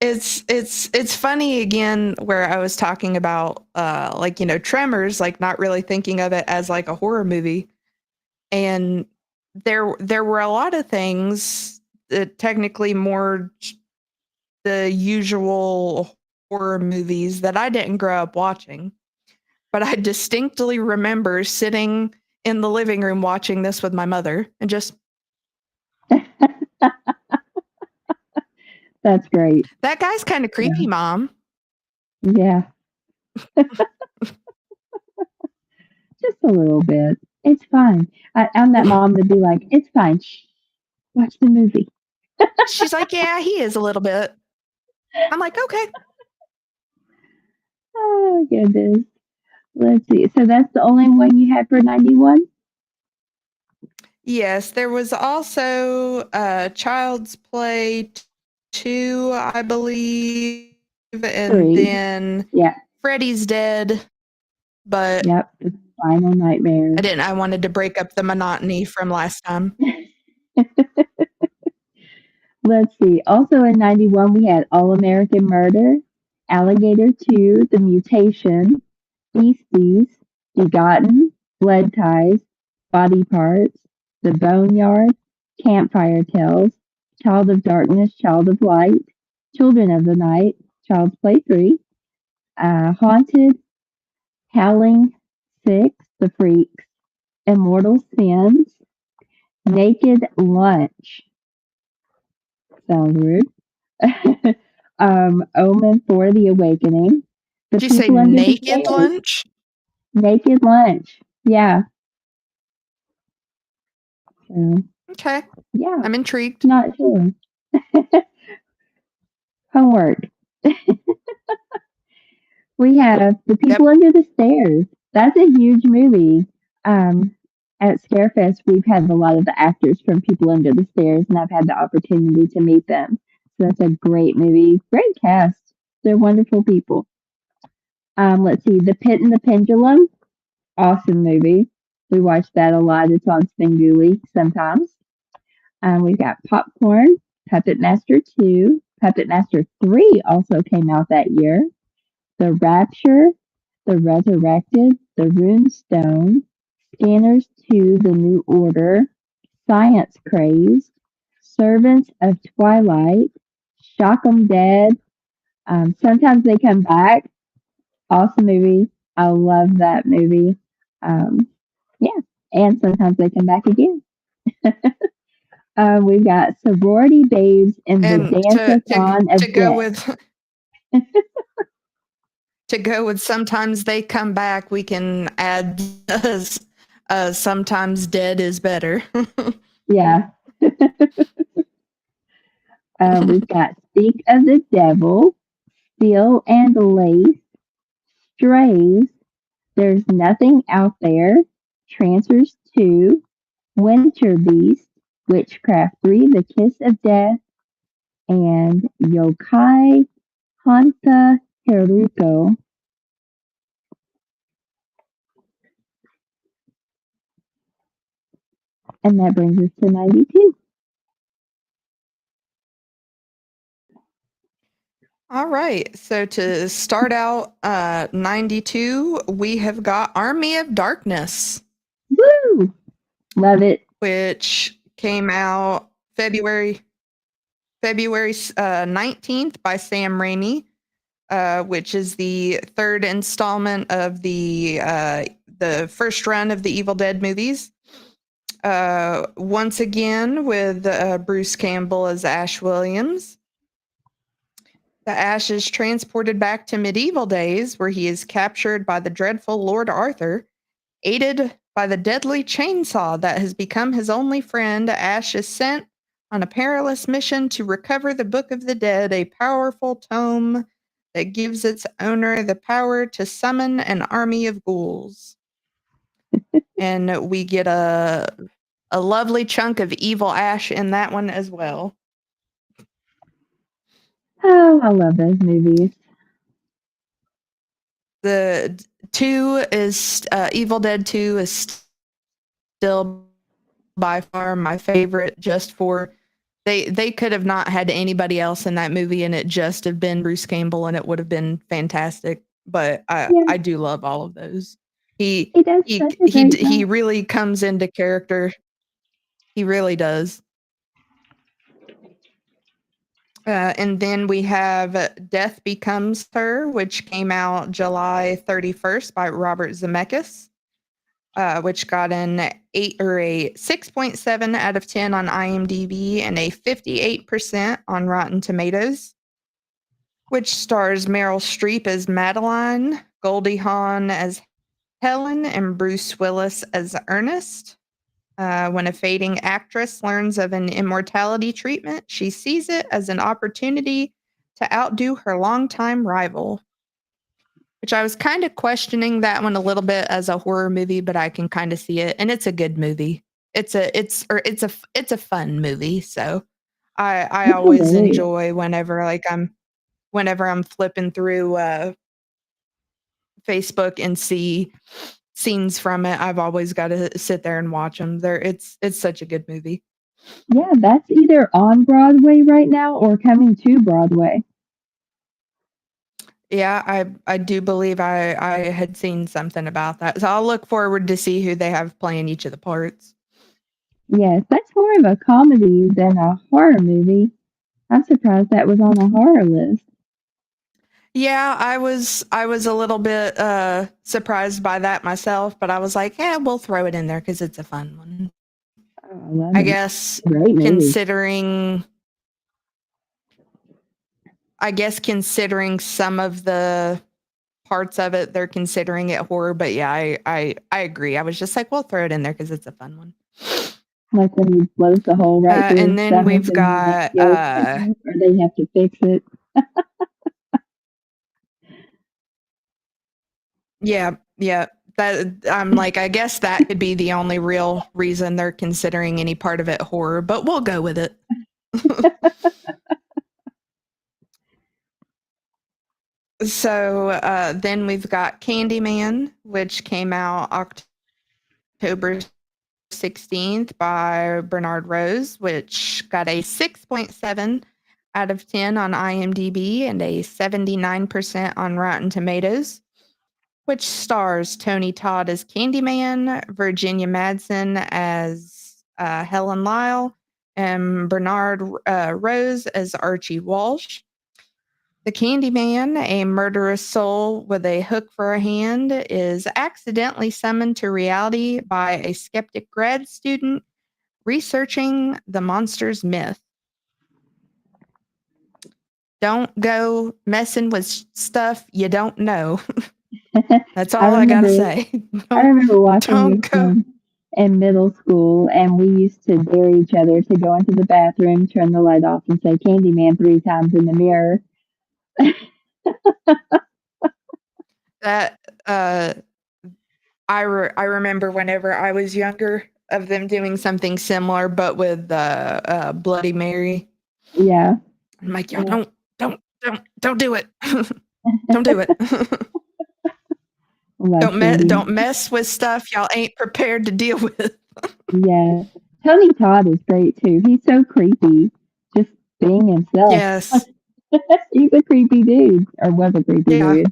It's funny again where I was talking about Tremors, like not really thinking of it as like a horror movie. And there were a lot of things that technically more the usual horror movies that I didn't grow up watching. But I distinctly remember sitting in the living room watching this with my mother and just
That's great.
That guy's kind of creepy, Mom.
Yeah. Just a little bit. It's fine. I'm that mom to be like, it's fine. Shh. Watch the movie.
She's like, yeah, he is a little bit. I'm like, okay.
Oh, goodness. Let's see. So that's the only one you had for 91?
Yes, there was also Child's Play 2, I believe, and
3.
then Freddy's Dead. But
yep, the Final Nightmare.
I wanted to break up the monotony from last time.
Let's see. Also in 91, we had All American Murder, Alligator 2, The Mutation, Beasties, Begotten, Blood Ties, Body Parts, The Boneyard, Campfire Tales, Child of Darkness, Child of Light, Children of the Night, Child's Play 3, Haunted, Howling 6, The Freaks, Immortal Sins, Naked Lunch. Sounds rude. Omen for the Awakening.
Did you say Naked Lunch?
Naked Lunch. Yeah. So,
okay.
Yeah.
I'm intrigued.
Not sure. Homework. We have The People Under the Stairs. That's a huge movie. At Scarefest, we've had a lot of the actors from People Under the Stairs, and I've had the opportunity to meet them. So that's a great movie. Great cast. They're wonderful people. Let's see. The Pit and the Pendulum. Awesome movie. We watch that a lot. It's on Spinguli sometimes. We've got Popcorn, Puppet Master 2. Puppet Master 3 also came out that year. The Rapture, The Resurrected, The Rune Stone, Scanners 2, The New Order, Science Crazed, Servants of Twilight, Shock 'em Dead, Sometimes They Come Back. Awesome movie. I love that movie. Um, yeah, and sometimes they come back again. We've got sorority babes in the
And
dance-a-thon
to
of
go
death.
with sometimes they come back, we can add sometimes dead is better.
Yeah. We've got Speak of the Devil, Steel and Lace, Strays, There's Nothing Out There, Trancers 2, Winter Beast, Witchcraft 3, The Kiss of Death, and Yokai Hanta Haruko. And that brings us to 92.
All right. So to start out 92, we have got Army of Darkness.
Woo! Love it.
Which came out February 19th by Sam Raimi, which is the third installment of the first run of the Evil Dead movies. Once again with Bruce Campbell as Ash Williams. The Ash is transported back to medieval days where he is captured by the dreadful Lord Arthur. Aided by the deadly chainsaw that has become his only friend, Ash is sent on a perilous mission to recover the Book of the Dead, a powerful tome that gives its owner the power to summon an army of ghouls. And we get a lovely chunk of evil Ash in that one as well.
Oh, I love those movies.
The 2 is Evil Dead 2 is still by far my favorite, just for they could have not had anybody else in that movie and it just have been Bruce Campbell and it would have been fantastic. But
Yeah,
I do love all of those.
he does such a great
He
job.
really comes into character. He really does. And then we have Death Becomes Her, which came out July 31st by Robert Zemeckis, which got an 6.7 out of 10 on IMDb and a 58% on Rotten Tomatoes, which stars Meryl Streep as Madeline, Goldie Hawn as Helen, and Bruce Willis as Ernest. When a fading actress learns of an immortality treatment, she sees it as an opportunity to outdo her longtime rival. Which I was kind of questioning that one a little bit as a horror movie, but I can kind of see it, and it's a good movie. It's a fun movie. So I
It
always
really is.
enjoy whenever I'm flipping through Facebook and see scenes from it. I've always got to sit there and watch them. It's such a good movie.
Yeah, that's either on Broadway right now or coming to Broadway.
Yeah, I do believe I had seen something about that. So I'll look forward to see who they have playing each of the parts.
Yes, that's more of a comedy than a horror movie. I'm surprised that was on the horror list.
Yeah, I was a little bit surprised by that myself, but I was like, yeah, we'll throw it in there because it's a fun one.
Oh, I love
I
it.
guess
Great movie.
considering some of the parts of it, they're considering it horror. But yeah, I agree. I was just like, we'll throw it in there because it's a fun one.
Like when he blows the hole right through
And
his
then
stomach
we've
and then it
got
heals quicker, or they have to fix it.
yeah. That I'm like, I guess that could be the only real reason they're considering any part of it horror, but we'll go with it. So then we've got Candyman, which came out October 16th by Bernard Rose, which got a 6.7 out of 10 on IMDb and a 79% on Rotten Tomatoes, which stars Tony Todd as Candyman, Virginia Madsen as Helen Lyle, and Bernard Rose as Archie Walsh. The Candyman, a murderous soul with a hook for a hand, is accidentally summoned to reality by a skeptic grad student researching the monster's myth. Don't go messing with stuff you don't know. That's all I gotta say.
I remember watching
don't
this
go.
one in middle school, and we used to dare each other to go into the bathroom, turn the light off, and say Candyman 3 times in the mirror.
That I remember whenever I was younger of them doing something similar, but with Bloody Mary.
Yeah.
I'm like, y'all don't do it. Don't do it. Don't mess with stuff y'all ain't prepared to deal with.
Yeah. Tony Todd is great too. He's so creepy, just being himself.
Yes.
He's a creepy dude, or was a creepy dude.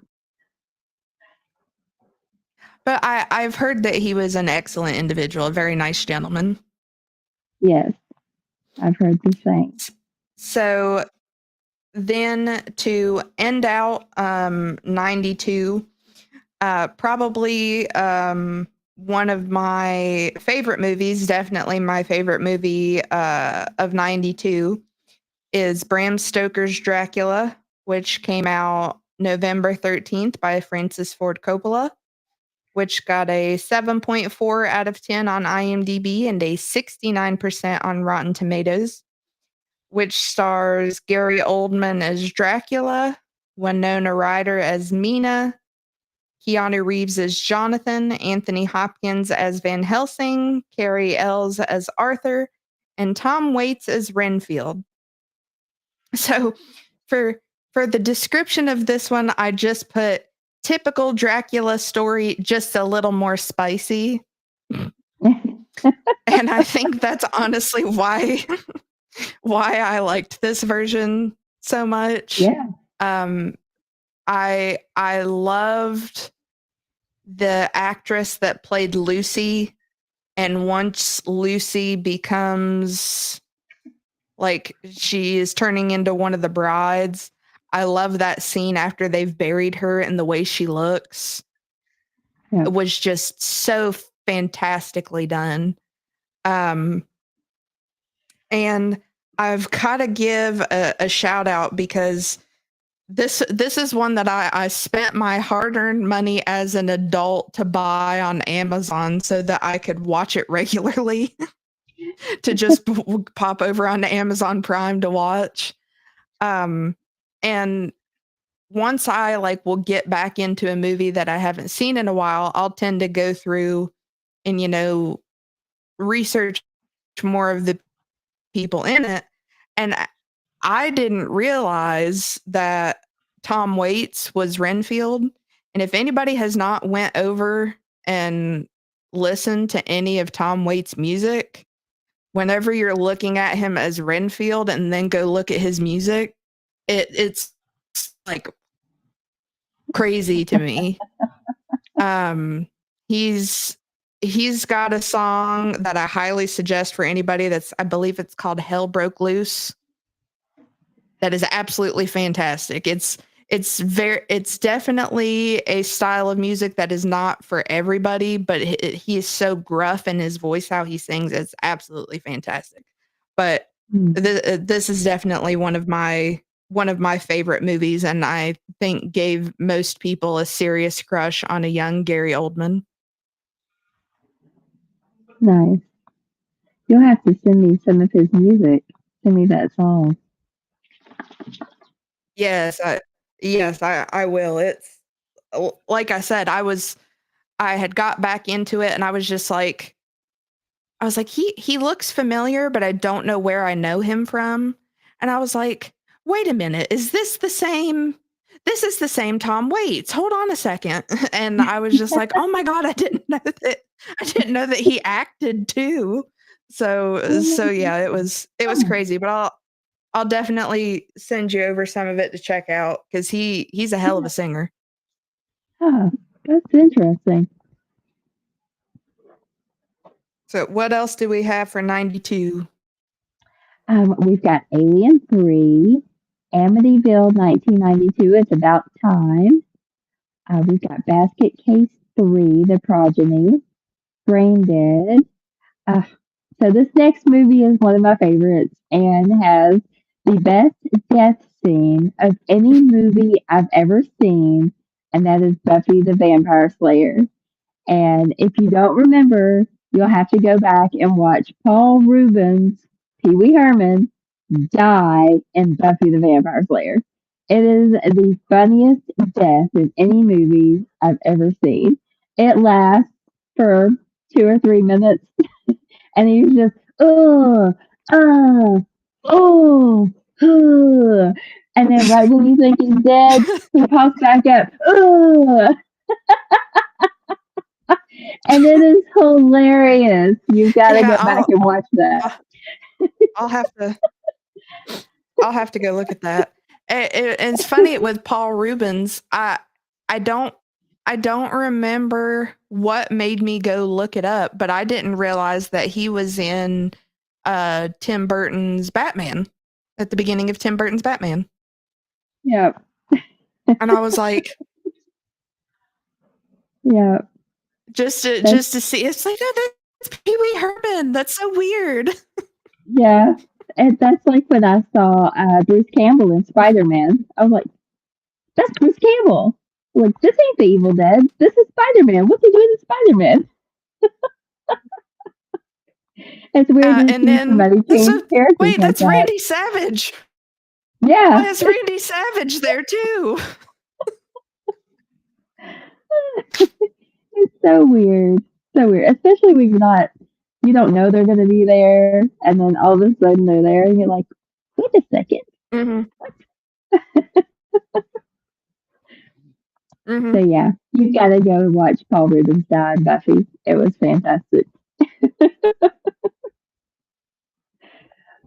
But I've heard that he was an excellent individual, a very nice gentleman.
Yes, I've heard the same.
So then to end out 92, probably one of my favorite movies, definitely my favorite movie of 92, is Bram Stoker's Dracula, which came out November 13th by Francis Ford Coppola, which got a 7.4 out of 10 on IMDb and a 69% on Rotten Tomatoes, which stars Gary Oldman as Dracula, Winona Ryder as Mina, Keanu Reeves as Jonathan, Anthony Hopkins as Van Helsing, Carrie Ells as Arthur, and Tom Waits as Renfield. So for the description of this one, I just put typical Dracula story, just a little more spicy. And I think that's honestly why I liked this version so much.
Yeah.
I loved the actress that played Lucy, and once Lucy becomes like she is turning into one of the brides, I love that scene after they've buried her and the way she looks.
Yeah.
It was just so fantastically done. And I've got to give a shout out because this is one that I spent my hard-earned money as an adult to buy on Amazon so that I could watch it regularly to just pop over onto Amazon Prime to watch. And once I will get back into a movie that I haven't seen in a while, I'll tend to go through and research more of the people in it. And I didn't realize that Tom Waits was Renfield. And if anybody has not went over and listened to any of Tom Waits' music, whenever you're looking at him as Renfield and then go look at his music, it's like crazy to me. He's got a song that I highly suggest for anybody I believe it's called Hell Broke Loose. That is absolutely fantastic. It's definitely a style of music that is not for everybody, but he is so gruff in his voice, how he sings. It's absolutely fantastic. But this is definitely one of my favorite movies, and I think gave most people a serious crush on a young Gary Oldman.
Nice. You'll have to send me some of his music. Send me that song.
Yes, I will. It's like I said, I had got back into it and I was like, he looks familiar, but I don't know where I know him from. And I was like, wait a minute, is this the same? This is the same Tom Waits. Hold on a second. And I was just like, oh my God, I didn't know that he acted too. So yeah, it was crazy, but I'll definitely send you over some of it to check out because he's a hell of a singer.
Oh, that's interesting.
So what else do we have for 92?
We've got Alien 3 Amityville 1992, It's About Time. We've got Basket Case 3, The Progeny. Brain Dead. Uh, so this next movie is one of my favorites and has the best death scene of any movie I've ever seen, and that is Buffy the Vampire Slayer. And if you don't remember, you'll have to go back and watch Paul Rubens, Pee Wee Herman, die in Buffy the Vampire Slayer. It is the funniest death in any movie I've ever seen. It lasts for 2 or 3 minutes, and he's just, oh, oh, oh. And then right when you think he's dead, he pops back up, oh. And it is hilarious. You've got to
Yeah,
go back and watch that.
I'll have to. I'll have to go look at that. It's funny with Paul Rubens. I don't remember what made me go look it up, but I didn't realize that he was in Tim Burton's Batman at the beginning of Tim Burton's Batman.
Yeah.
And I was like,
yeah.
Just to see, it's like, oh, that's Pee Wee Herman. That's so weird.
Yeah. And that's like when I saw Bruce Campbell in Spider-Man. I was like, that's Bruce Campbell. Like, this ain't the Evil Dead. This is Spider-Man. What's he doing in Spider-Man? It's weird to
And
see
then
somebody change characters
wait,
like
that's
that.
Randy Savage.
Yeah.
Why is Randy Savage there too?
It's so weird. So weird. Especially when you don't know they're going to be there, and then all of a sudden they're there, and you're like, wait a second. So yeah, you've got to go watch Paul Rubens die in Buffy. It was fantastic.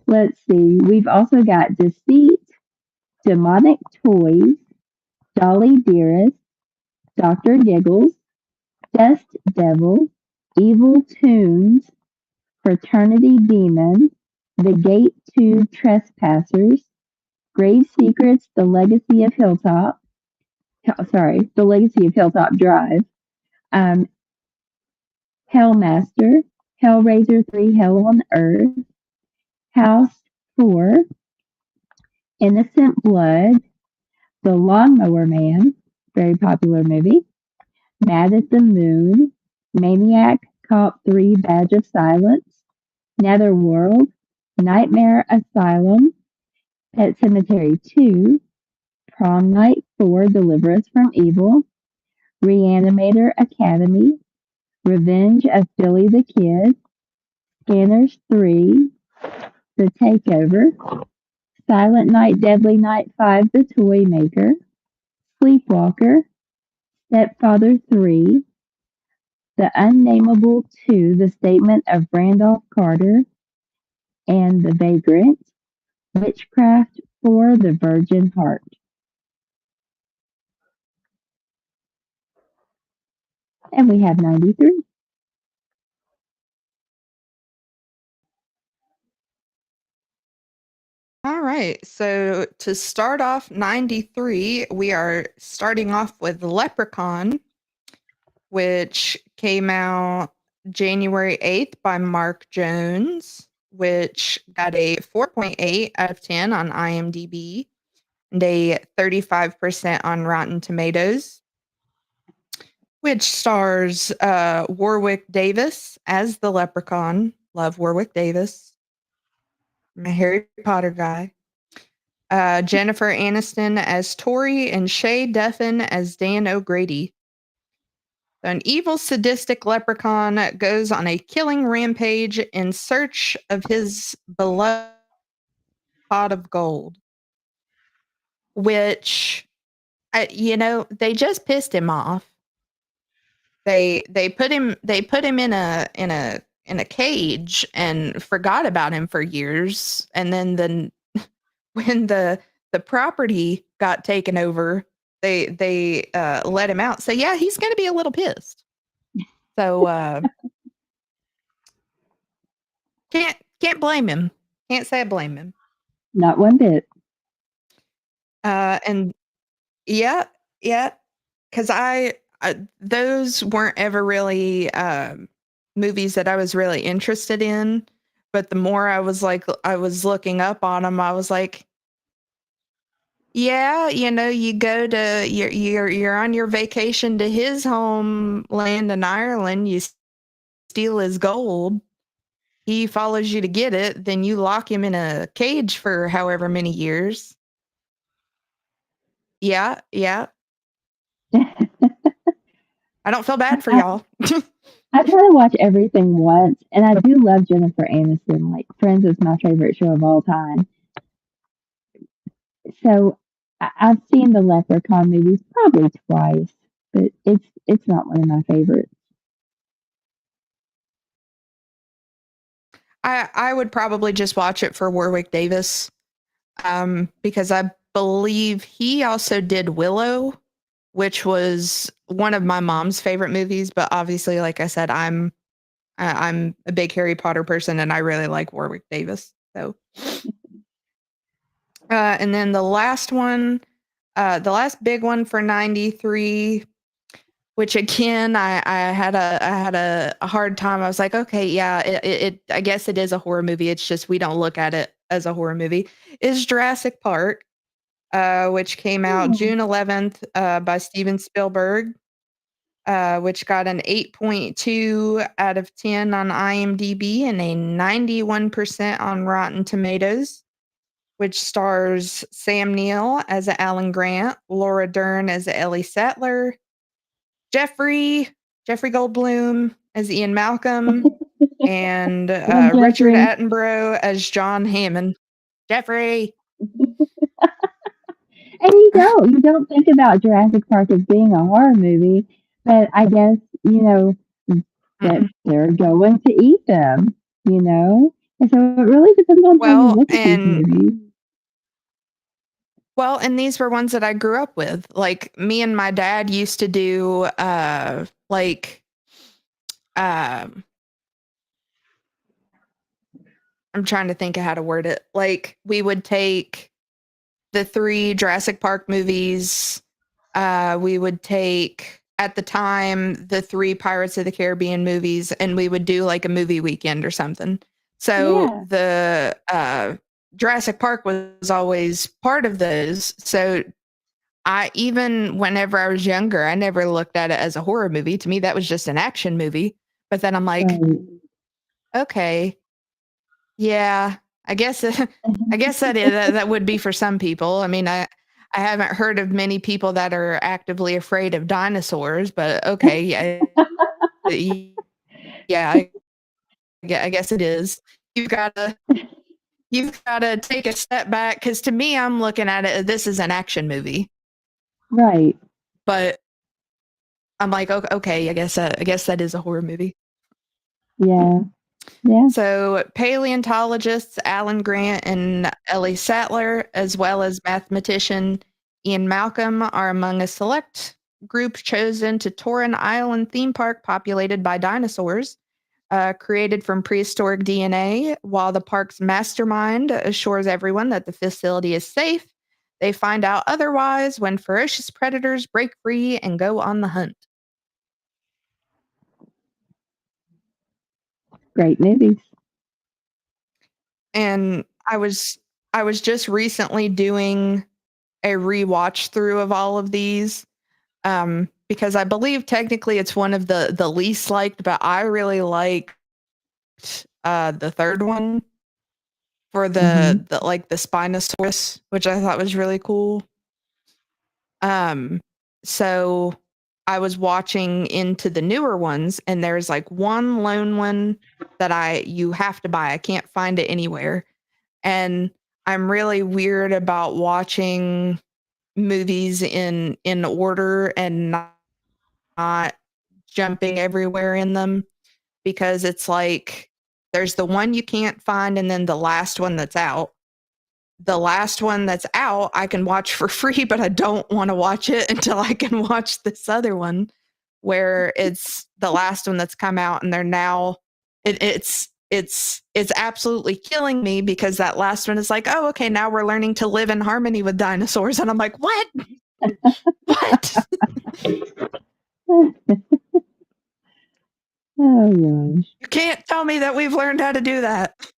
Let's see. We've also got Deceit, Demonic Toys, Dolly Dearest, Dr. Giggles, Dust Devil, Evil Tunes, Fraternity Demon, The Gate to Trespassers, Grave Secrets, The Legacy of Hilltop, The Legacy of Hilltop Drive, Hellmaster, Hellraiser 3, Hell on Earth, House 4, Innocent Blood, The Lawnmower Man, very popular movie, Mad at the Moon, Maniac Cop 3, Badge of Silence, Netherworld, Nightmare Asylum, Pet Cemetery 2, Prom Night 4, Deliver Us from Evil, Reanimator Academy, Revenge of Billy the Kid, Scanners 3, The Takeover, Silent Night, Deadly Night 5, The Toy Maker, Sleepwalker, Stepfather 3, The Unnameable 2, The Statement of Randolph Carter, and The Vagrant, Witchcraft 4, The Virgin Heart. And we have 93.
All right. So to start off 93, we are starting off with Leprechaun, which came out January 8th by Mark Jones, which got a 4.8 out of 10 on IMDb and a 35% on Rotten Tomatoes, which stars Warwick Davis as the Leprechaun. Love Warwick Davis. I'm a Harry Potter guy. Jennifer Aniston as Tori and Shay Duffin as Dan O'Grady. An evil, sadistic leprechaun goes on a killing rampage in search of his beloved pot of gold, which, they just pissed him off. They put him in a cage and forgot about him for years, and then when the property got taken over, they let him out. So yeah, he's going to be a little pissed. So can't blame him. Can't say I blame him.
Not one bit.
And yeah, yeah, because those weren't ever really movies that I was really interested in. But the more I was looking up on them, I was like, yeah, you go to you're on your vacation to his homeland in Ireland, you steal his gold, he follows you to get it, then you lock him in a cage for however many years. Yeah, yeah. I don't feel bad for
I,
y'all.
I try to watch everything once, and I do love Jennifer Aniston. Like Friends is my favorite show of all time. So I've seen the Leprechaun movies probably twice, but it's not one of my favorites.
I would probably just watch it for Warwick Davis, because I believe he also did Willow, which was one of my mom's favorite movies. But obviously, like I said, I'm a big Harry Potter person, and I really like Warwick Davis. So, and then the last one, the last big one for '93. Which again, I had a hard time. I was like, okay, yeah, I guess it is a horror movie. It's just we don't look at it as a horror movie. Is Jurassic Park, which came out
Oh,
June 11th, by Steven Spielberg, which got an 8.2 out of 10 on IMDb and a 91% on Rotten Tomatoes, which stars Sam Neill as Alan Grant, Laura Dern as Ellie Sattler, Jeffrey Goldblum as Ian Malcolm, and
love
Richard
Jeffrey.
Attenborough as John Hammond. Jeffrey.
And you don't think about Jurassic Park as being a horror movie, but I guess, that
Mm-mm.
they're going to eat them, you know? And so it really depends on how you
Well,
look at these movies.
and these were ones that I grew up with. Like me and my dad used to do um I'm trying to think of how to word it. Like we would take the 3 Jurassic Park movies. We would take, at the time, the 3 Pirates of the Caribbean movies, and we would do like a movie weekend or something. So
Yeah,
the Jurassic Park was always part of those. So even whenever I was younger, I never looked at it as a horror movie. To me, that was just an action movie. But then I'm like,
right.
okay, yeah, I guess I guess that would be for some people. I mean, I haven't heard of many people that are actively afraid of dinosaurs, but okay, yeah, I guess it is. You've gotta you've gotta take a step back because to me, I'm looking at it. This is an action movie,
Right.
but I'm like, okay, I guess that is a horror movie.
Yeah. Yeah.
So, paleontologists Alan Grant and Ellie Sattler, as well as mathematician Ian Malcolm, are among a select group chosen to tour an island theme park populated by dinosaurs, created from prehistoric DNA. While the park's mastermind assures everyone that the facility is safe, they find out otherwise when ferocious predators break free and go on the hunt.
Great movies.
And I was just recently doing a rewatch through of all of these, because I believe technically it's one of the least liked, but I really liked the third one for
Hmm.
the Spinosaurus, which I thought was really cool. So I was watching into the newer ones, and there's like one lone one that you have to buy. I can't find it anywhere. And I'm really weird about watching movies in order and not jumping everywhere in them, because it's like there's the one you can't find and then the last one that's out. The last one that's out I can watch for free, but I don't want to watch it until I can watch this other one where it's the last one that's come out and they're now it's it's absolutely killing me because that last one is like, oh, okay, now we're learning to live in harmony with dinosaurs. And I'm like, what? What?
Oh gosh.
You can't tell me that we've learned how to do that.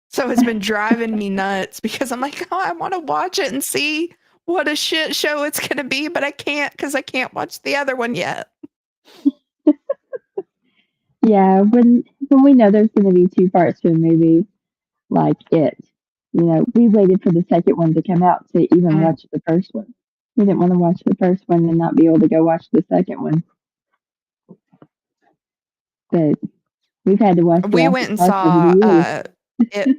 So it's been driving me nuts because I'm like, oh, I want to watch it and see what a shit show it's going to be, but I can't because I can't watch the other one yet.
Yeah, when we know there's going to be two parts to a movie like it, we waited for the second one to come out to even watch the first one. We didn't want to watch the first one and not be able to go watch the second one. But we've had to watch.
We went and saw it.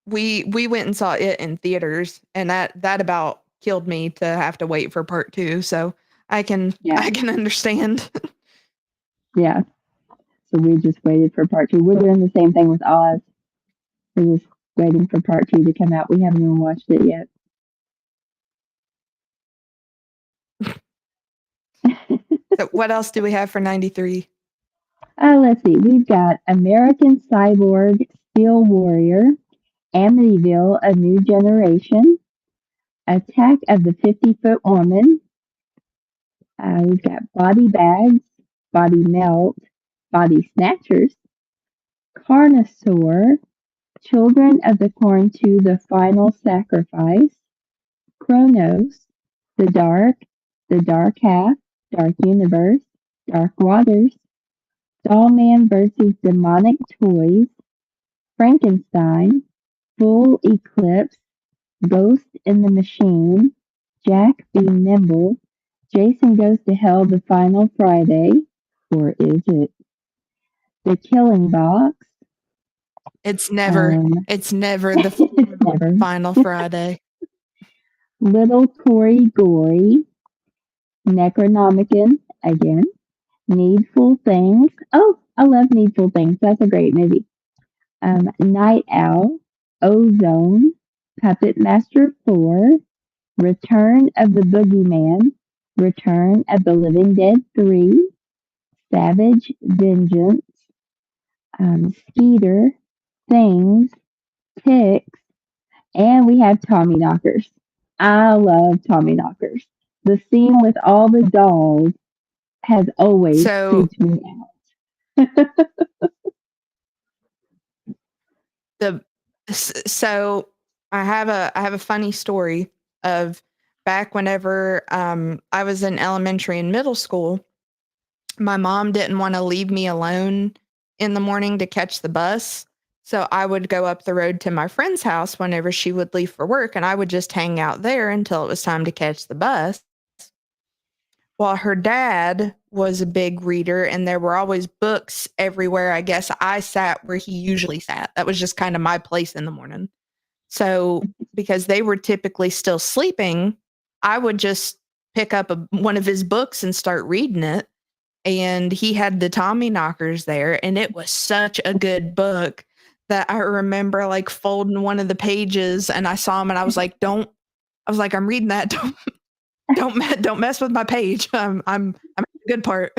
We went and saw it in theaters, and that about killed me to have to wait for part 2. So I can understand.
Yeah. So we just waited for part 2. We're doing the same thing with Oz. We're just waiting for part 2 to come out. We haven't even watched it yet.
So what else do we have for 93?
Let's see. We've got American Cyborg, Steel Warrior, Amityville, A New Generation, Attack of the 50-Foot Woman. We've got Body Bags, Body Melt, Body Snatchers, Carnosaur, Children of the Corn 2, The Final Sacrifice, Chronos, The Dark Half, Dark Universe, Dark Waters, Dollman vs. Demonic Toys, Frankenstein, Full Eclipse, Ghost in the Machine, Jack Be Nimble, Jason Goes to Hell the Final Friday, or is it? The Killing Box.
It's never the
it's never.
Final Friday.
Little Tory Gory, Necronomicon again, Needful Things. Oh, I love Needful Things. That's a great movie. Night Owl, Ozone, Puppet Master 4, Return of the Boogeyman, Return of the Living Dead 3, Savage Vengeance, Skeeter, Things, Ticks, and we have Tommy Knockers. I love Tommy Knockers. The scene with all the dolls has always freaked me out.
So I have a funny story of back whenever I was in elementary and middle school. My mom didn't want to leave me alone in the morning to catch the bus. So I would go up the road to my friend's house whenever she would leave for work, and I would just hang out there until it was time to catch the bus. Well, her dad was a big reader, and there were always books everywhere. I guess I sat where he usually sat. That was just kind of my place in the morning. So because they were typically still sleeping, I would just pick up one of his books and start reading it. And he had the Tommy Knockers there, and it was such a good book that I remember like folding one of the pages, and I saw him, and I was like, I'm reading that. Don't mess with my page. I'm the good part.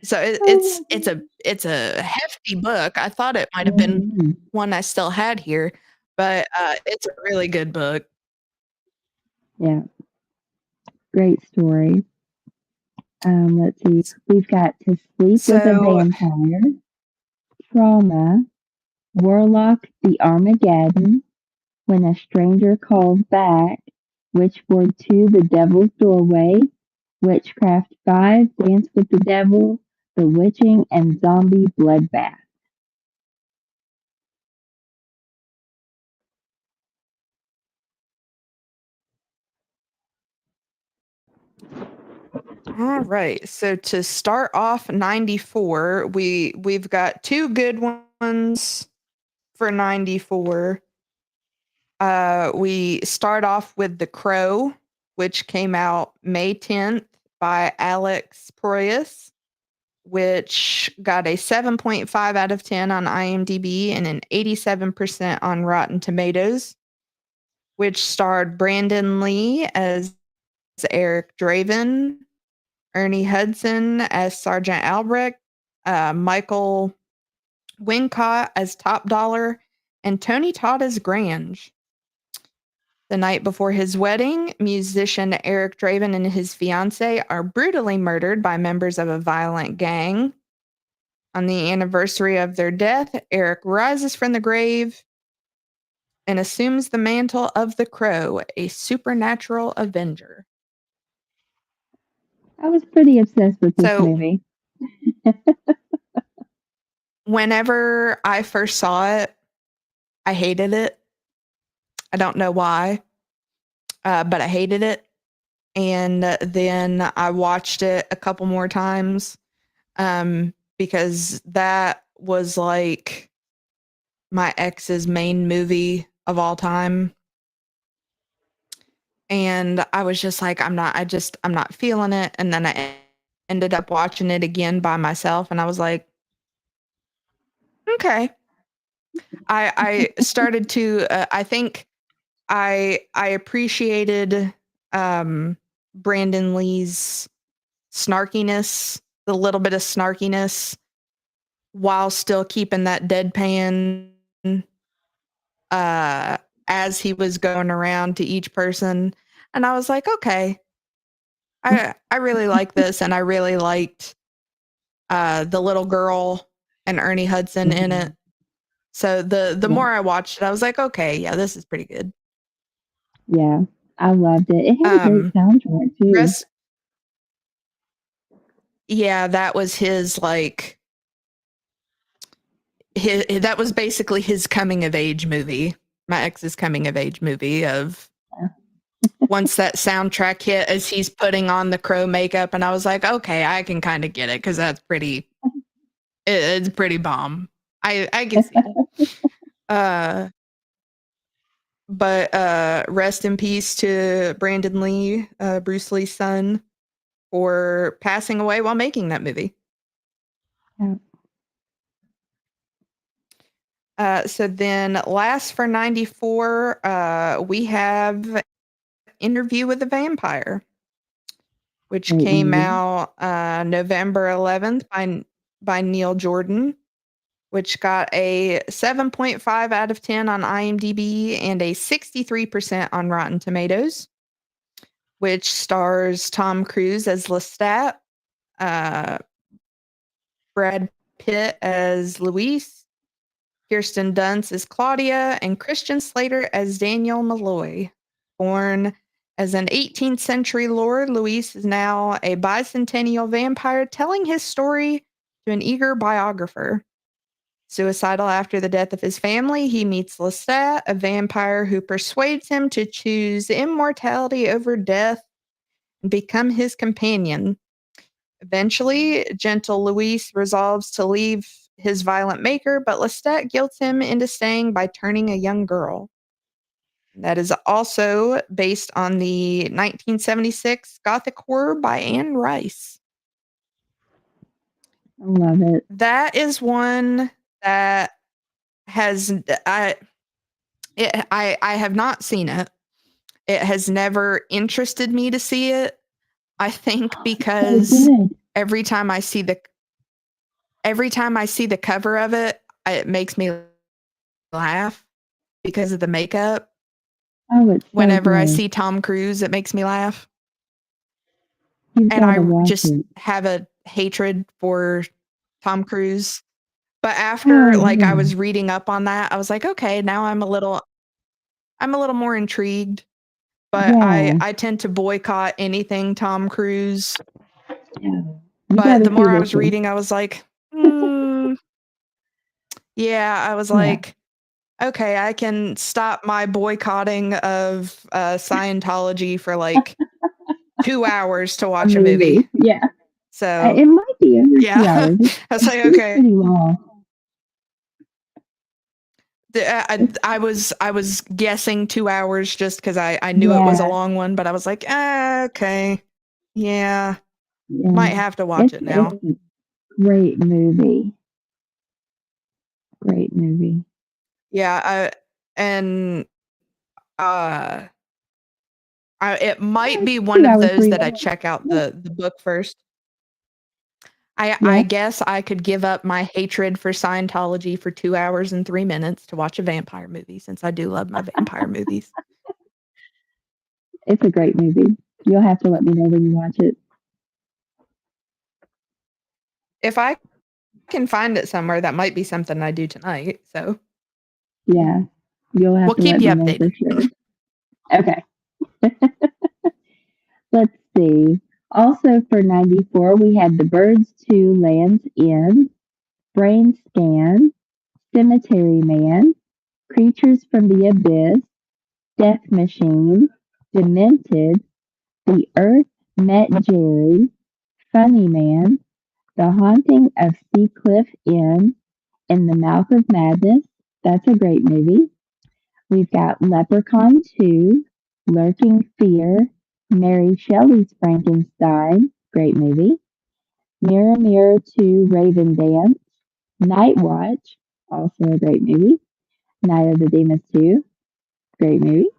So it's a hefty book. I thought it might have been one I still had here, but it's a really good book.
Yeah, great story. Let's see. We've got To Sleep with a Vampire, Trauma, Warlock the Armageddon, When a Stranger Calls Back, Witchboard 2, The Devil's Doorway, Witchcraft 5, Dance with the Devil, The Witching, and Zombie Bloodbath.
All right. So to start off 94, we've got two good ones for 94. We start off with The Crow, which came out May 10th by Alex Proyas, which got a 7.5 out of 10 on IMDb and an 87% on Rotten Tomatoes, which starred Brandon Lee as Eric Draven, Ernie Hudson as Sergeant Albrecht, Michael Wincott as Top Dollar, and Tony Todd as Grange. The night before his wedding, musician Eric Draven and his fiancée are brutally murdered by members of a violent gang. On the anniversary of their death, Eric rises from the grave and assumes the mantle of the Crow, a supernatural avenger.
I was pretty obsessed with this
So-
movie.
Whenever I first saw it, I hated it. I don't know why, but I hated it. And then I watched it a couple more times because that was like my ex's main movie of all time. And I was just like, I'm not feeling it. And then I ended up watching it again by myself. And I was like, okay. I started to, I think I appreciated Brandon Lee's snarkiness, the little bit of snarkiness, while still keeping that deadpan as he was going around to each person. And I was like, okay, I really like this. And I really liked the little girl and Ernie Hudson in it. So the more I watched it, I was like, okay, yeah, this is pretty good.
Yeah, I loved it. It had a great soundtrack too.
Yeah, that was his like that was basically his coming of age movie. My ex's coming of age movie of once that soundtrack hit as he's putting on the Crow makeup, and I was like, okay, I can kind of get it because that's pretty. It's pretty bomb. I can see it. But rest in peace to Brandon Lee, Bruce Lee's son, for passing away while making that movie.
Yeah.
So then last for 94, we have Interview with the Vampire, which came out November 11th by Neil Jordan, which got a 7.5 out of 10 on IMDb and a 63% on Rotten Tomatoes, which stars Tom Cruise as Lestat, Brad Pitt as Luis, Kirsten Dunst as Claudia, and Christian Slater as Daniel Malloy. Born as an 18th century lord, Luis is now a bicentennial vampire telling his story to an eager biographer. Suicidal after the death of his family, he meets Lestat, a vampire who persuades him to choose immortality over death and become his companion. Eventually, gentle Luis resolves to leave his violent maker, but Lestat guilts him into staying by turning a young girl. That is also based on the 1976 Gothic horror by Anne Rice.
I love it.
That is one that has I have not seen it. It has never interested me to see it. I think because every time I see the cover of it, it makes me laugh because of the makeup.
Oh, it's so
whenever
good.
I see Tom Cruise, it makes me laugh.
You've
And I
gotta watch
just
it.
have a hatred for Tom Cruise. But after I was reading up on that, I was like, okay, now I'm a little more intrigued. But
Yeah.
I tend to boycott anything Tom Cruise.
Yeah. You
But
gotta
the more
see
I
this
was
one.
reading, I was like, yeah, I was
Yeah.
like, okay, I can stop my boycotting of Scientology for like 2 hours to watch a movie.
Yeah.
So
It might be under 2
yeah,
hours.
I was like,
It's
okay.
pretty long.
I was guessing 2 hours just because I knew it was a long one, but I was like, okay, yeah, might have to watch it now.
It's a great movie. Great movie.
Yeah, it might be one of those that I check out the book first. I
Yeah.
guess I could give up my hatred for Scientology for 2 hours and 3 minutes to watch a vampire movie, since I do love my vampire movies.
It's a great movie. You'll have to let me know when you watch it.
If I can find it somewhere, that might be something I do tonight, so
Yeah. You'll have
we'll
to
keep
let
you
me know for
updated.
sure. Okay. Let's see. Also for 94, we had The Birds 2 Lands End, Brain Scan, Cemetery Man, Creatures from the Abyss, Death Machine, Demented, The Earth Met Jerry, Funny Man, The Haunting of Seacliff Inn, In the Mouth of Madness. That's a great movie. We've got Leprechaun 2, Lurking Fear, Mary Shelley's Frankenstein. Great movie. Mirror Mirror 2, Raven Dance, Night Watch. Also a great movie. Night of the Demons 2. Great movie.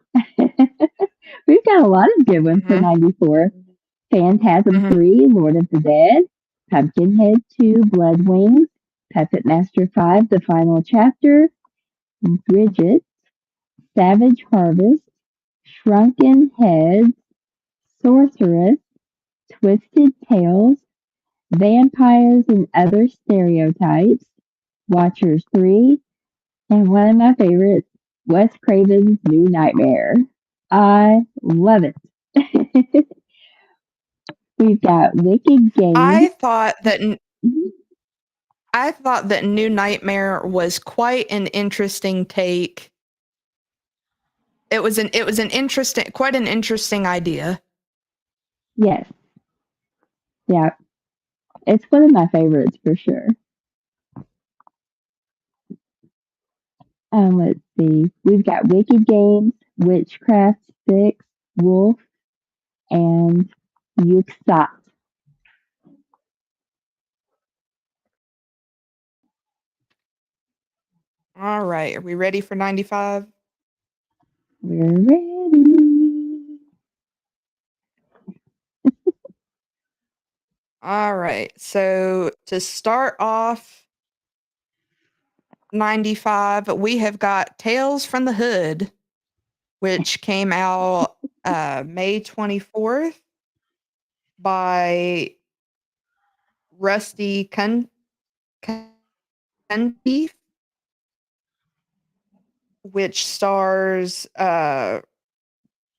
We've got a lot of good ones for
Mhm.
94. Phantasm
Mhm.
3, Lord of the Dead, Pumpkinhead 2, Blood Wings, Puppet Master 5, The Final Chapter, Bridget, Savage Harvest, Shrunken Heads, Sorceress, Twisted Tales, Vampires and Other Stereotypes, Watchers 3, and one of my favorites, Wes Craven's New Nightmare. I love it. We've got Wicked Games.
I thought that New Nightmare was quite an interesting take. It was an quite an interesting idea.
Yes. Yeah. It's one of my favorites for sure. Let's see. We've got Wicked Games, Witchcraft 6, Wolf, and Yuxat.
All right, are we ready for 95?
We're ready.
All right. So to start off 95, we have got Tales from the Hood, which came out May 24th by Rusty Cundiff, which stars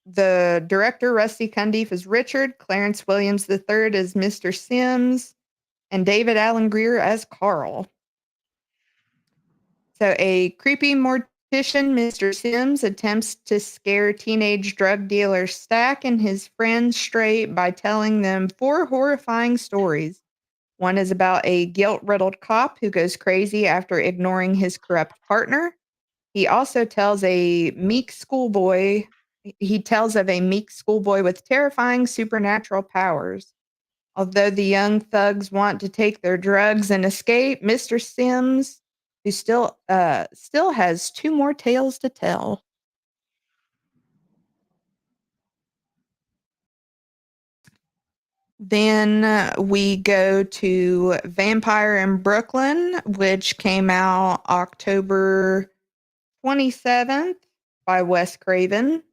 the director, Rusty Cundiff, as Richard, Clarence Williams III as Mr. Sims, and David Alan Grier as Carl. So a creepy mortician, Mr. Sims, attempts to scare teenage drug dealer Stack and his friends straight by telling them 4 horrifying stories. One is about a guilt-riddled cop who goes crazy after ignoring his corrupt partner. He also tells a meek schoolboy. He tells of a meek schoolboy with terrifying supernatural powers. Although the young thugs want to take their drugs and escape, Mr. Sims, who still has 2 more tales to tell. Then we go to Vampire in Brooklyn, which came out October 27th by Wes Craven,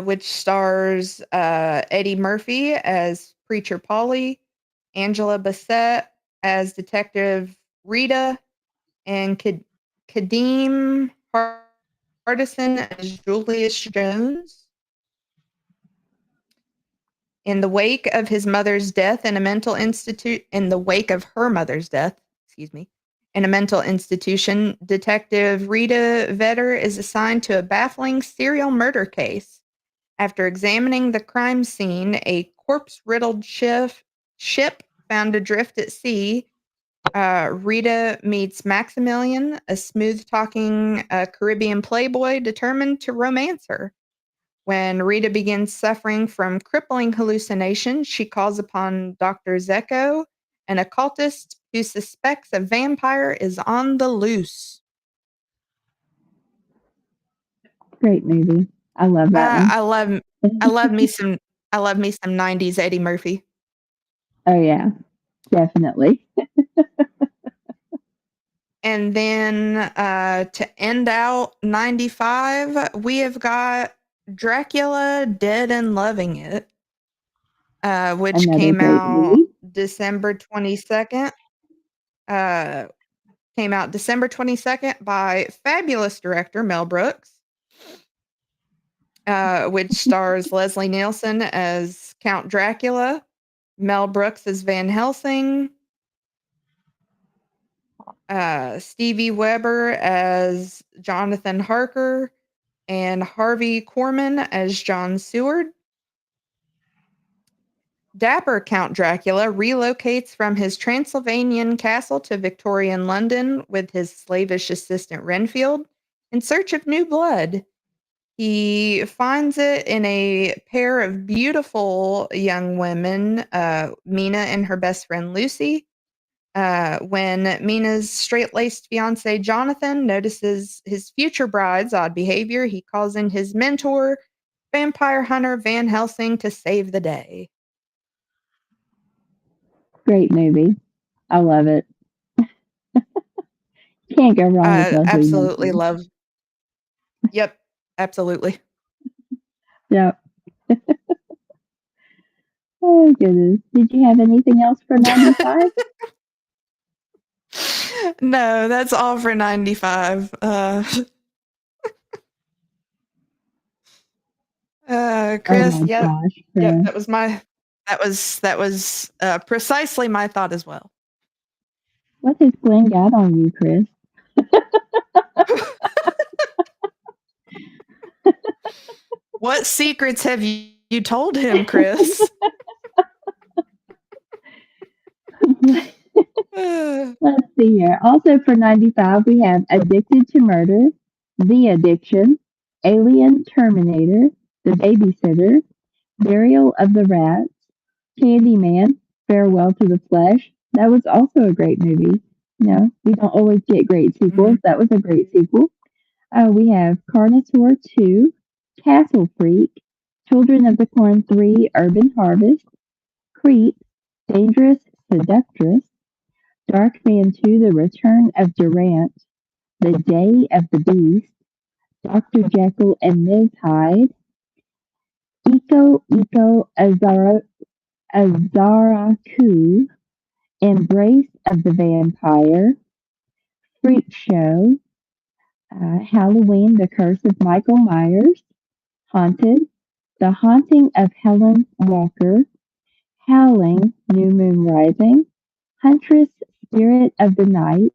which stars Eddie Murphy as Preacher Polly, Angela Bassett as Detective Rita, and Kadeem Hardison as Julius Jones. In the wake of his mother's death in a mental institute, in the wake of her mother's death, in a mental institution, Detective Rita Vedder is assigned to a baffling serial murder case. After examining the crime scene, a corpse-riddled ship found adrift at sea, Rita meets Maximilian, a smooth-talking Caribbean playboy determined to romance her. When Rita begins suffering from crippling hallucinations, she calls upon Dr. Zecco, an occultist who suspects a vampire is on the loose.
Great movie. I love that one.
I love me some 90s Eddie Murphy.
Oh yeah, definitely.
And then to end out 95, we have got Dracula Dead and Loving It, which
Another
came
great
out
movie.
December 22nd. Came out December 22nd by fabulous director Mel Brooks, which stars Leslie Nielsen as Count Dracula, Mel Brooks as Van Helsing, Stevie Weber as Jonathan Harker, and Harvey Korman as John Seward. Dapper Count Dracula relocates from his Transylvanian castle to Victorian London with his slavish assistant Renfield in search of new blood. He finds it in a pair of beautiful young women, Mina and her best friend Lucy. When Mina's straight laced fiance Jonathan notices his future bride's odd behavior, he calls in his mentor, vampire hunter Van Helsing, to save the day.
Great movie. I love it. Can't go wrong with Leslie
Absolutely
Nielsen.
love. Yep, absolutely.
Yep. Oh goodness. Did you have anything else for 95?
No, that's all for 95.
Oh
Chris,
my
yep.
gosh,
Yep,
Chris.
that was precisely my thought as well.
What has Glenn got on you, Chris?
What secrets have you told him, Chris?
Let's see here. Also for 95, we have Addicted to Murder, The Addiction, Alien Terminator, The Babysitter, Burial of the Rats, Candyman, Farewell to the Flesh. That was also a great movie. We don't always get great sequels.
Mhm.
That was a great sequel. We have Carnosaur 2, Castle Freak, Children of the Corn 3, Urban Harvest, Creep, Dangerous Seductress, Darkman 2, The Return of Durant, The Day of the Beast, Dr. Jekyll and Ms. Hyde, Iko Azaraku, Embrace of the Vampire, Freak Show, Halloween, The Curse of Michael Myers, Haunted, The Haunting of Helen Walker, Howling, New Moon Rising, Huntress, Spirit of the Night,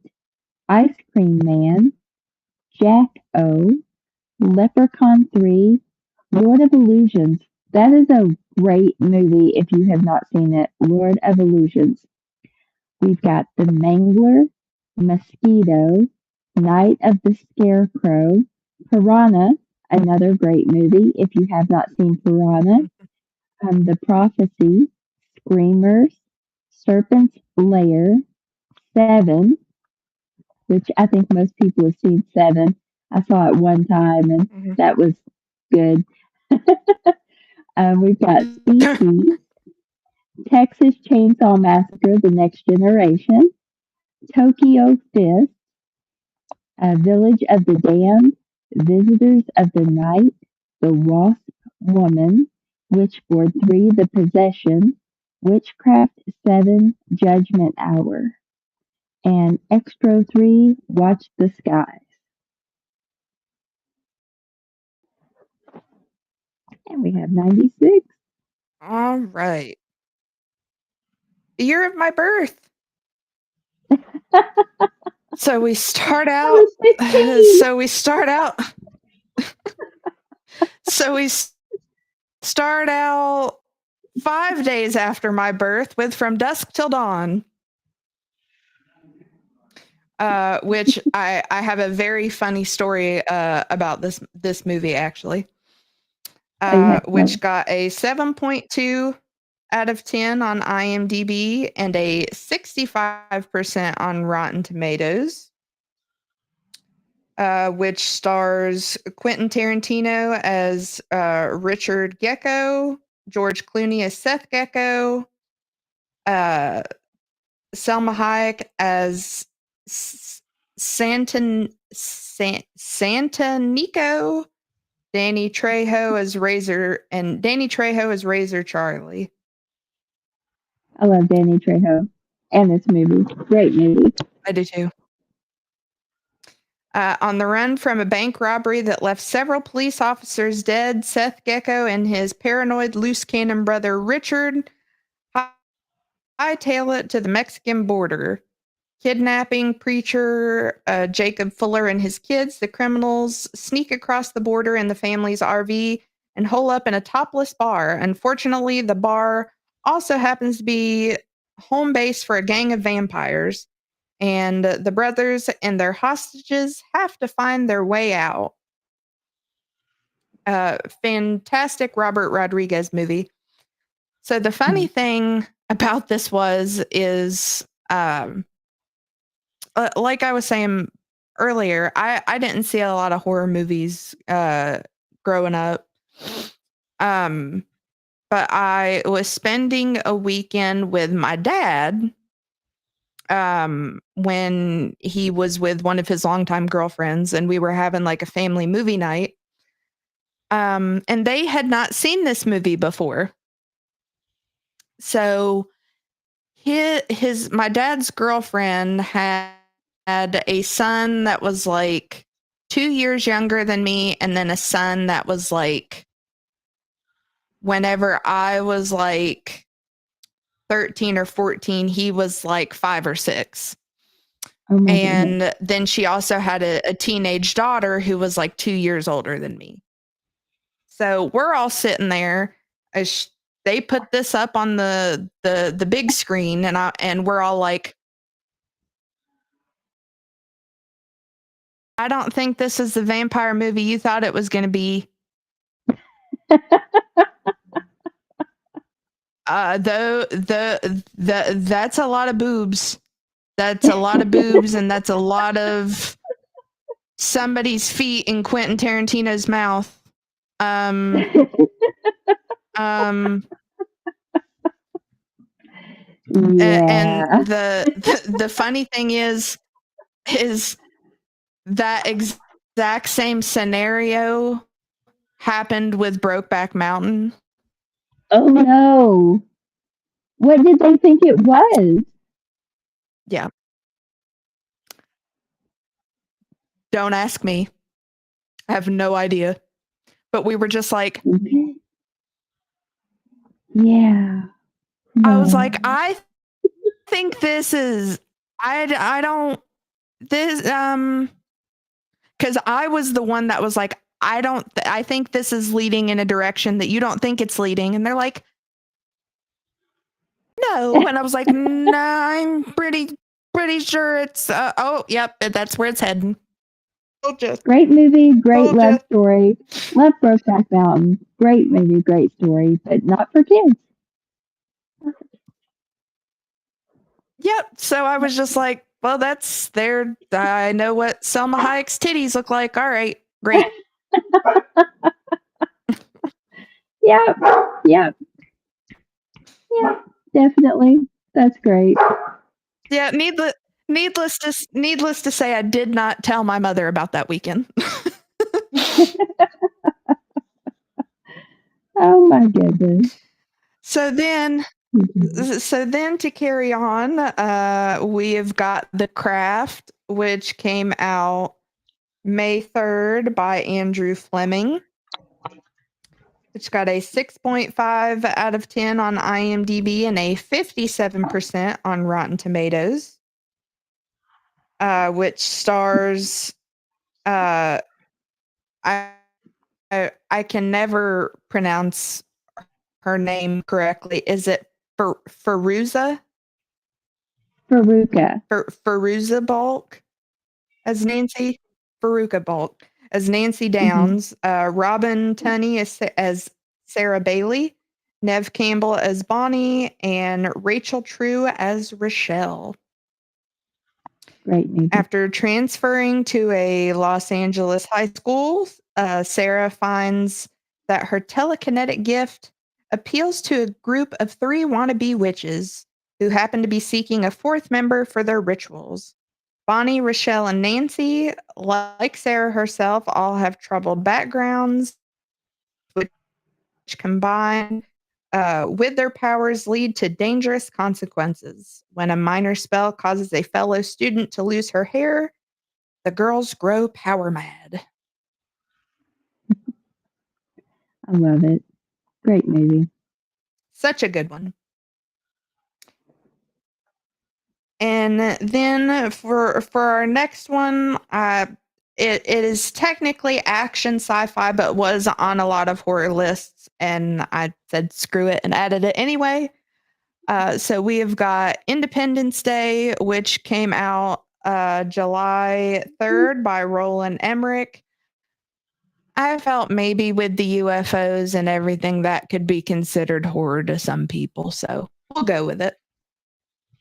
Ice Cream Man, Jack O, Leprechaun 3, Lord of Illusions. That is a great movie if you have not seen it. Lord of Illusions. We've got The Mangler, Mosquito, Night of the Scarecrow, Piranha, another great movie if you have not seen Piranha, The Prophecy, Screamers, Serpent's Lair, Seven, which I think most people have seen Seven. I saw it one time and
Mhm.
that was good. We've got Species, Texas Chainsaw Massacre, The Next Generation, Tokyo Fist, Village of the Damned, Visitors of the Night, The Wasp Woman, Witchboard 3, The Possession, Witchcraft 7, Judgment Hour, and Extra 3, Watch the Skies. And we have 96.
All right. The year of my birth. So we start
I
out.
was 15.
So we start out. So we start out 5 days after my birth with From Dusk Till Dawn. Which I have a very funny story about this movie actually. Which got a 7.2 out of 10 on IMDb and a 65% on Rotten Tomatoes. Which stars Quentin Tarantino as Richard Gecko, George Clooney as Seth Gecko, Selma Hayek as Santanico, Danny Trejo as Razor Charlie.
I love Danny Trejo and this movie. Great movie.
I do too. On the run from a bank robbery that left several police officers dead, Seth Gecko and his paranoid loose cannon brother Richard hightail it to the Mexican border. Kidnapping preacher Jacob Fuller and his kids, the criminals sneak across the border in the family's RV and hole up in a topless bar. Unfortunately, the bar also happens to be home base for a gang of vampires, and the brothers and their hostages have to find their way out. Fantastic Robert Rodriguez movie. So the funny thing about this is like I was saying earlier, I didn't see a lot of horror movies growing up. But I was spending a weekend with my dad when he was with one of his longtime girlfriends, and we were having like a family movie night. And they had not seen this movie before. So my dad's girlfriend had a son that was like 2 years younger than me, and then a son that was like, whenever I was like 13 or 14, he was like 5 or 6.
Oh my
And
goodness.
then she also had a teenage daughter who was like 2 years older than me. So we're all sitting there as they put this up on the big screen, and we're all like, I don't think this is the vampire movie you thought it was going to be. That's a lot of boobs. That's a lot of boobs, and that's a lot of somebody's feet in Quentin Tarantino's mouth.
Yeah.
And the funny thing is that exact same scenario happened with Brokeback Mountain.
Oh no. What did they think it was?
Yeah. Don't ask me. I have no idea. But we were just like,
yeah.
I was like,
No.
I think this is I don't this because I was the one that was like, I think this is leading in a direction that you don't think it's leading. And they're like, no. And I was like, no, I'm pretty sure it's oh yep, that's where it's heading.
Great movie, great love story. Love Brokeback Mountain. Great movie, great story, but not for kids.
Yep. So I was just like, well, that's there. I know what Selma Hayek's titties look like. All right, great.
Yep. Yep. Yeah, definitely. That's great.
Yeah, needless to say, I did not tell my mother about that weekend.
Oh my goodness.
So then to carry on, we have got The Craft, which came out May 3rd by Andrew Fleming. It's got a 6.5 out of 10 on IMDb and a 57% on Rotten Tomatoes, which stars I can never pronounce her name correctly. Is it Fairuza? Fairuza Balk as Nancy? Faruka Balk as Nancy Downs. Robin Tunney as Sarah Bailey. Nev Campbell as Bonnie. And Rachel True as Rochelle.
Great movie.
After transferring to a Los Angeles high school, Sarah finds that her telekinetic gift appeals to a group of 3 wannabe witches. who happen to be seeking a fourth member for their rituals. Bonnie, Rochelle, and Nancy, like Sarah herself, all have troubled backgrounds, which combined with their powers lead to dangerous consequences. When a minor spell causes a fellow student to lose her hair, the girls grow power mad.
I love it. Great movie.
Such a good one. And then for our next one, it is technically action sci-fi, but was on a lot of horror lists, and I said screw it and added it anyway. So we have got Independence Day, which came out July 3rd by Roland Emmerich. I felt maybe with the UFOs and everything that could be considered horror to some people, so we'll go with it.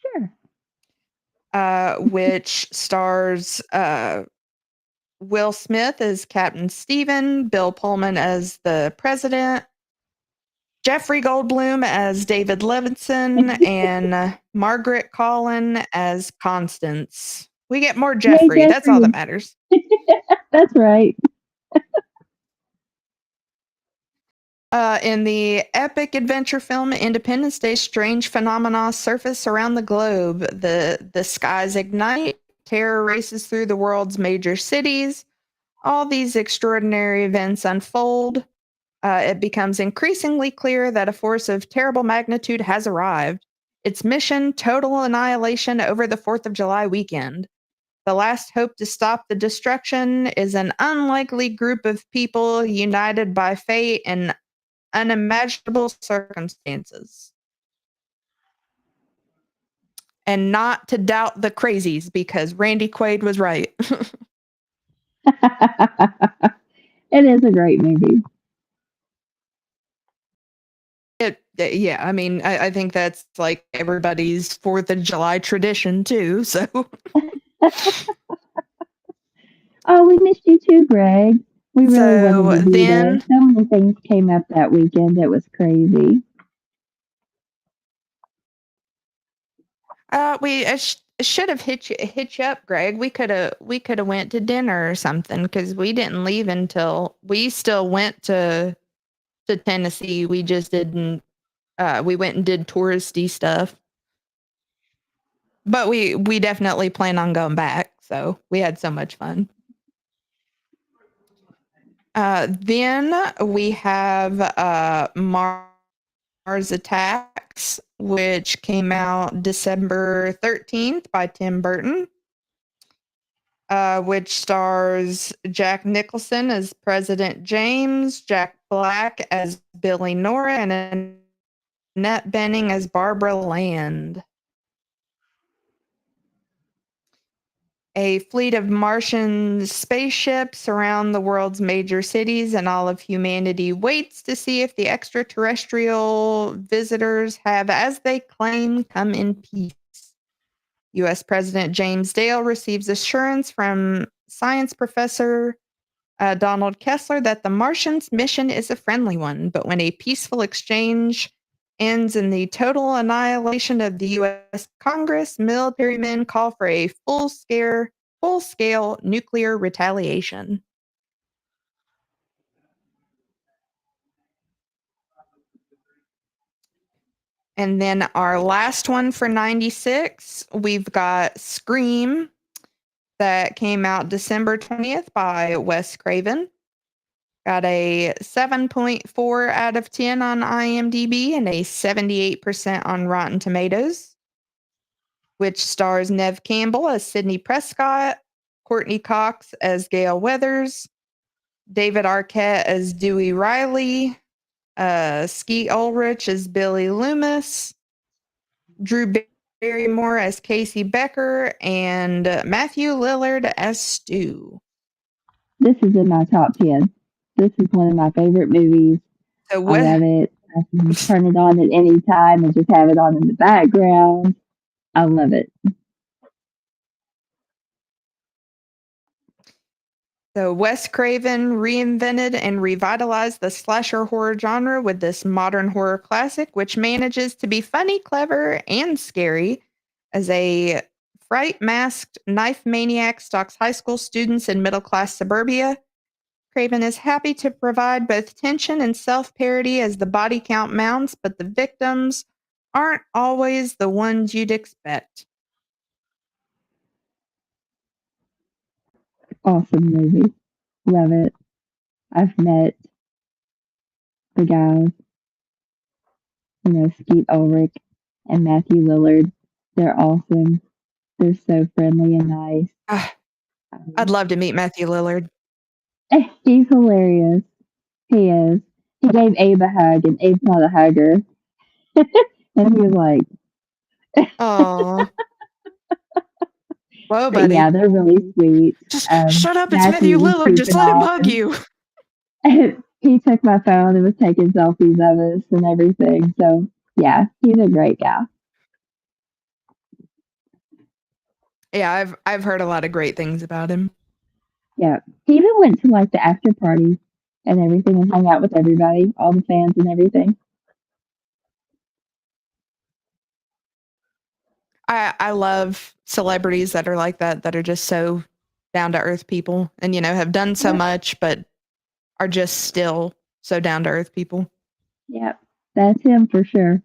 Sure.
Which stars Will Smith as Captain Stephen, Bill Pullman as the president, Jeffrey Goldblum as David Levinson, and Margaret Collin as Constance. We get more Jeffrey.
Yay,
That's all that
Jeffrey.
matters.
That's right.
In the epic adventure film Independence Day, strange phenomena surface around the globe. The skies ignite, terror races through the world's major cities. All these extraordinary events unfold. It becomes increasingly clear that a force of terrible magnitude has arrived. Its mission, total annihilation over the 4th of July weekend. The last hope to stop the destruction is an unlikely group of people united by fate and unimaginable circumstances. And not to doubt the crazies, because Randy Quaid was right.
It is a great movie.
Yeah, I mean, I think that's like everybody's 4th of July tradition too. So,
Oh, we missed you too, Greg. We really
so
wanted to be there.
then
So many things came up that weekend. It was crazy.
we should have hit you up, Greg. We could have went to dinner or something, because we didn't leave until we still went to Tennessee. We just didn't. We went and did touristy stuff, but we definitely plan on going back. So we had so much fun. Then we have Mars Attacks, which came out December 13th by Tim Burton, which stars Jack Nicholson as President James, Jack Black as Billy Nora, and Annette Bening as Barbara Land. A fleet of Martian spaceships surround the world's major cities, and all of humanity waits to see if the extraterrestrial visitors have, as they claim, come in peace. U.S. President James Dale receives assurance from science professor Donald Kessler that the Martians' mission is a friendly one, but when a peaceful exchange ends in the total annihilation of the U.S. Congress, military men call for a full-scale nuclear retaliation. And then our last one for 96, we've got Scream, that came out December 20th by Wes Craven. Got a 7.4 out of 10 on IMDb and a 78% on Rotten Tomatoes, which stars Neve Campbell as Sidney Prescott, Courtney Cox as Gail Weathers, David Arquette as Dewey Riley, Skeet Ulrich as Billy Loomis, Drew Barrymore as Casey Becker, and Matthew Lillard as Stu.
This is in my top 10. This is one of my favorite movies.
So
I love it. I can turn it on at any time and just have it on in the background. I love it.
So Wes Craven reinvented and revitalized the slasher horror genre with this modern horror classic, which manages to be funny, clever, and scary as a fright masked knife maniac stalks high school students in middle class suburbia. Craven is happy to provide both tension and self-parody as the body count mounts, but the victims aren't always the ones you'd expect.
Awesome movie. Love it. I've met the guys, Skeet Ulrich and Matthew Lillard. They're awesome. They're so friendly and nice.
I'd love to meet Matthew Lillard.
He's hilarious. He is. He gave Abe a hug, and Abe's not a hugger. And he was like,
Oh. Whoa,
but
buddy.
yeah, they're really sweet.
Just shut up. It's Matthew
was
Lillard. Just
creeping
let him
off,
hug you.
and he took my phone and was taking selfies of us and everything. So yeah, he's a great guy.
Yeah, I've heard a lot of great things about him.
Yeah, he even went to like the after party and everything and hung out with everybody, all the fans and everything.
I love celebrities that are like that are just so down to earth people and, have done so much, but are just still so down to earth people.
Yep, that's him for sure.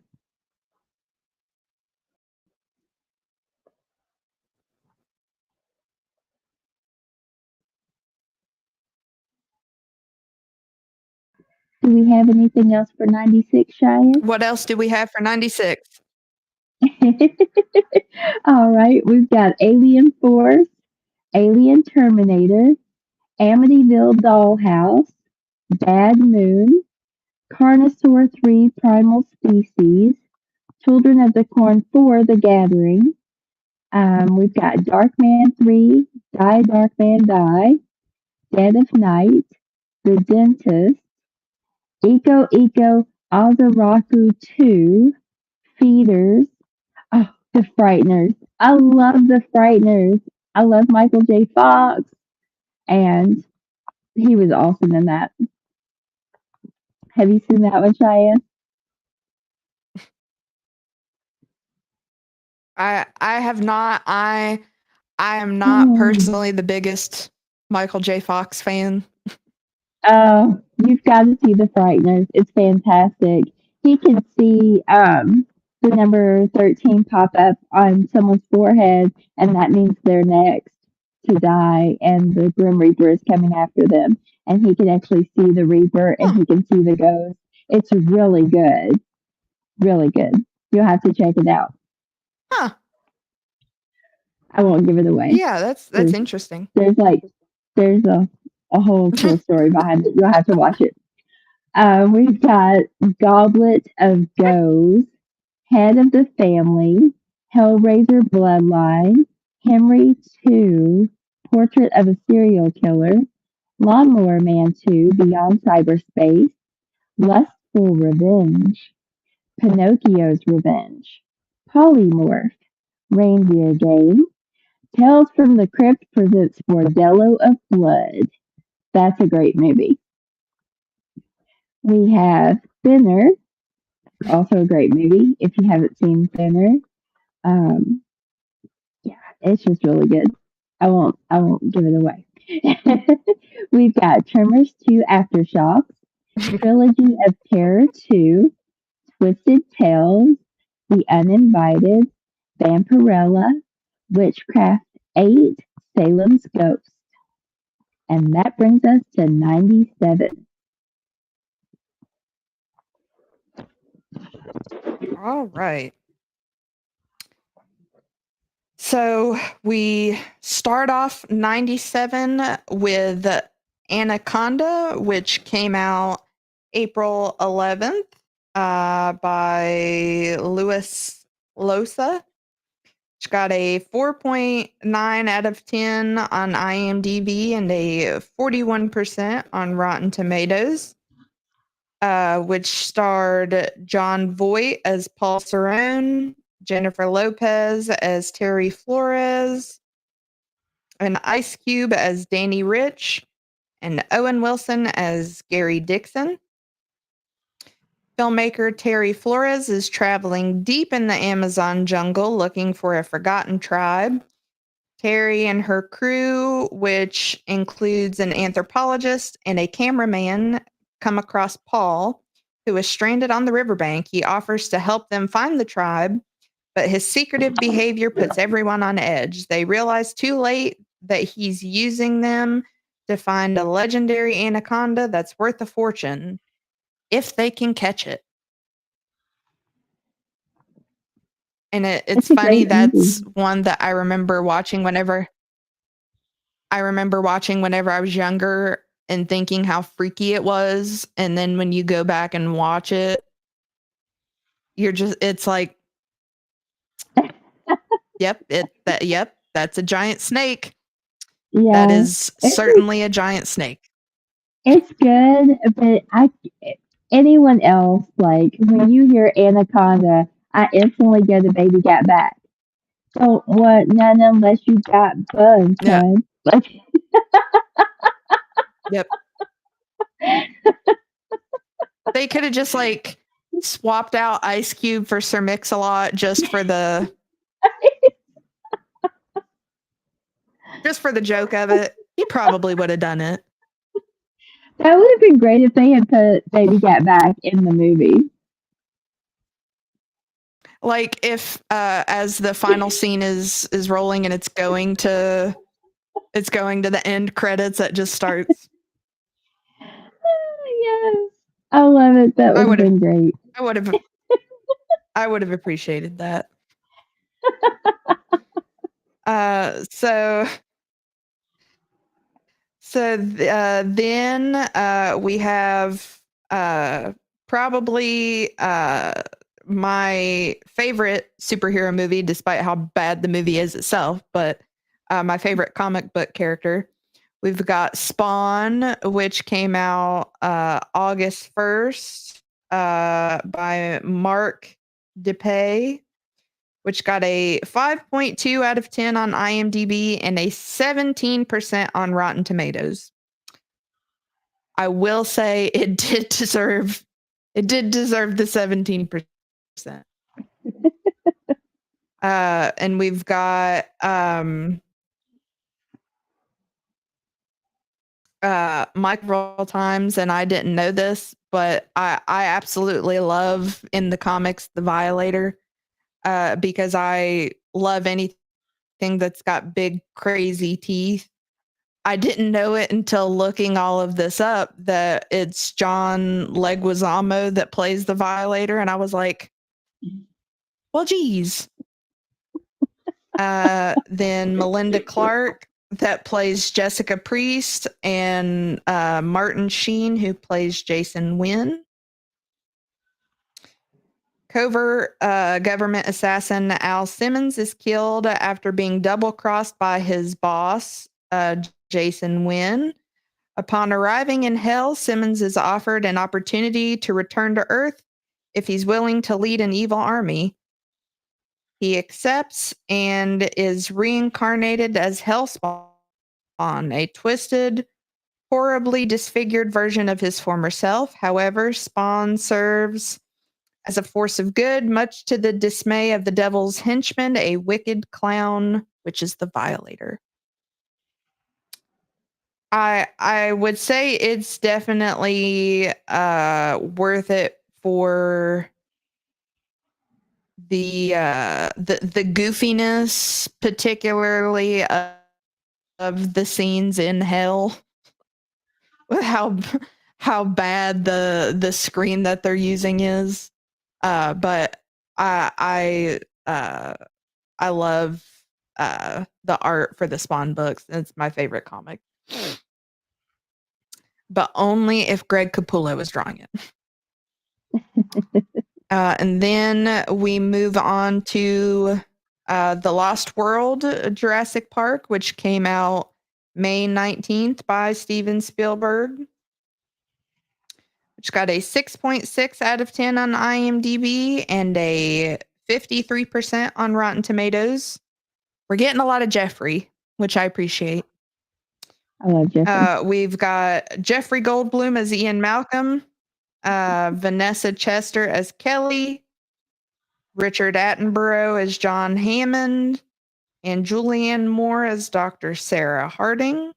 Do we have anything else for 96, Cheyenne?
What else do we have for 96?
All right, we've got Alien Force, Alien Terminator, Amityville Dollhouse, Bad Moon, Carnosaur 3 Primal Species, Children of the Corn 4 The Gathering. We've got Darkman 3, Die Darkman Die, Dead of Night, The Dentist, Eco Eco Azaraku 2, Feeders. Oh, The Frighteners. I love The Frighteners. I love Michael J. Fox, and he was awesome in that. Have you seen that one, Cheyenne?
I have not. I am not personally the biggest Michael J. Fox fan.
Oh, you've got to see The Frighteners. It's fantastic. He can see the number 13 pop up on someone's forehead, and that means they're next to die, and the Grim Reaper is coming after them. And he can actually see the Reaper, and he can see the ghost. It's really good. Really good. You'll have to check it out.
Huh.
I won't give it away.
Yeah, that's interesting.
There's a whole cool story behind it. You'll have to watch it. We've got Goblet of Goes, Head of the Family, Hellraiser Bloodline, Henry 2, Portrait of a Serial Killer, Lawnmower Man 2, Beyond Cyberspace, Lustful Revenge, Pinocchio's Revenge, Polymorph, Reindeer Game, Tales from the Crypt presents Bordello of Blood. That's a great movie. We have Thinner, also a great movie. If you haven't seen Thinner, yeah, it's just really good. I won't give it away. We've got Tremors 2 Aftershocks, Trilogy of Terror 2, Twisted Tales, The Uninvited, Vampirella, Witchcraft 8, Salem's Ghost. And that brings us to 97.
All right. So we start off 97 with Anaconda, which came out April 11th by Louis Losa. Which got a 4.9 out of 10 on IMDb and a 41% on Rotten Tomatoes. Which starred John Voight as Paul Cerrone, Jennifer Lopez as Terry Flores, and Ice Cube as Danny Rich, and Owen Wilson as Gary Dixon. Filmmaker Terry Flores is traveling deep in the Amazon jungle looking for a forgotten tribe. Terry and her crew, which includes an anthropologist and a cameraman, come across Paul, who is stranded on the riverbank. He offers to help them find the tribe, but his secretive behavior puts everyone on edge. They realize too late that he's using them to find a legendary anaconda that's worth a fortune, if they can catch it. And it's
That's a
funny,
great movie.
that's one that I remember watching whenever I was younger and thinking how freaky it was. And then when you go back and watch it, it's like, yep, that's a giant snake.
Yeah,
That is certainly a giant snake.
it's good, but anyone else, like when you hear anaconda, I instantly go to Baby Got Back. So what? None unless you got bugs,
Yeah.
hun. Like,
Yep. They could have just like swapped out Ice Cube for Sir Mix-a-Lot just for the joke of it. He probably would have done it.
that would have been great if they had put Baby Got Back in the movie.
Like if as the final scene is rolling and it's going to the end credits that just starts.
Yes, I love it. That would have been great.
I would have appreciated that. Then we have probably my favorite superhero movie, despite how bad the movie is itself, but my favorite comic book character. We've got Spawn, which came out August 1st by Mark DePay, which got a 5.2 out of 10 on IMDb and a 17% on Rotten Tomatoes. I will say it did deserve the 17%. And we've got Micro Times, and I didn't know this, but I absolutely love in the comics The Violator, because I love anything that's got big, crazy teeth. I didn't know it until looking all of this up that it's John Leguizamo that plays the Violator, and I was like, well, geez. Then Melinda Clark that plays Jessica Priest, and Martin Sheen who plays Jason Wynn. Covert government assassin Al Simmons is killed after being double-crossed by his boss, Jason Wynn. Upon arriving in hell, Simmons is offered an opportunity to return to Earth if he's willing to lead an evil army. He accepts and is reincarnated as Hellspawn, a twisted, horribly disfigured version of his former self. However, Spawn serves as a force of good, much to the dismay of the devil's henchman, a wicked clown, which is the Violator. I would say it's definitely worth it for the goofiness, particularly of the scenes in hell. How bad the screen that they're using is. But I love the art for the Spawn books. It's my favorite comic. But only if Greg Capullo was drawing it. And then we move on to The Lost World, Jurassic Park, which came out May 19th by Steven Spielberg, which got a 6.6 out of 10 on IMDb and a 53% on Rotten Tomatoes. We're getting a lot of Jeffrey, which I appreciate.
I love Jeffrey.
We've got Jeffrey Goldblum as Ian Malcolm, Vanessa Chester as Kelly, Richard Attenborough as John Hammond, and Julianne Moore as Dr. Sarah Harding.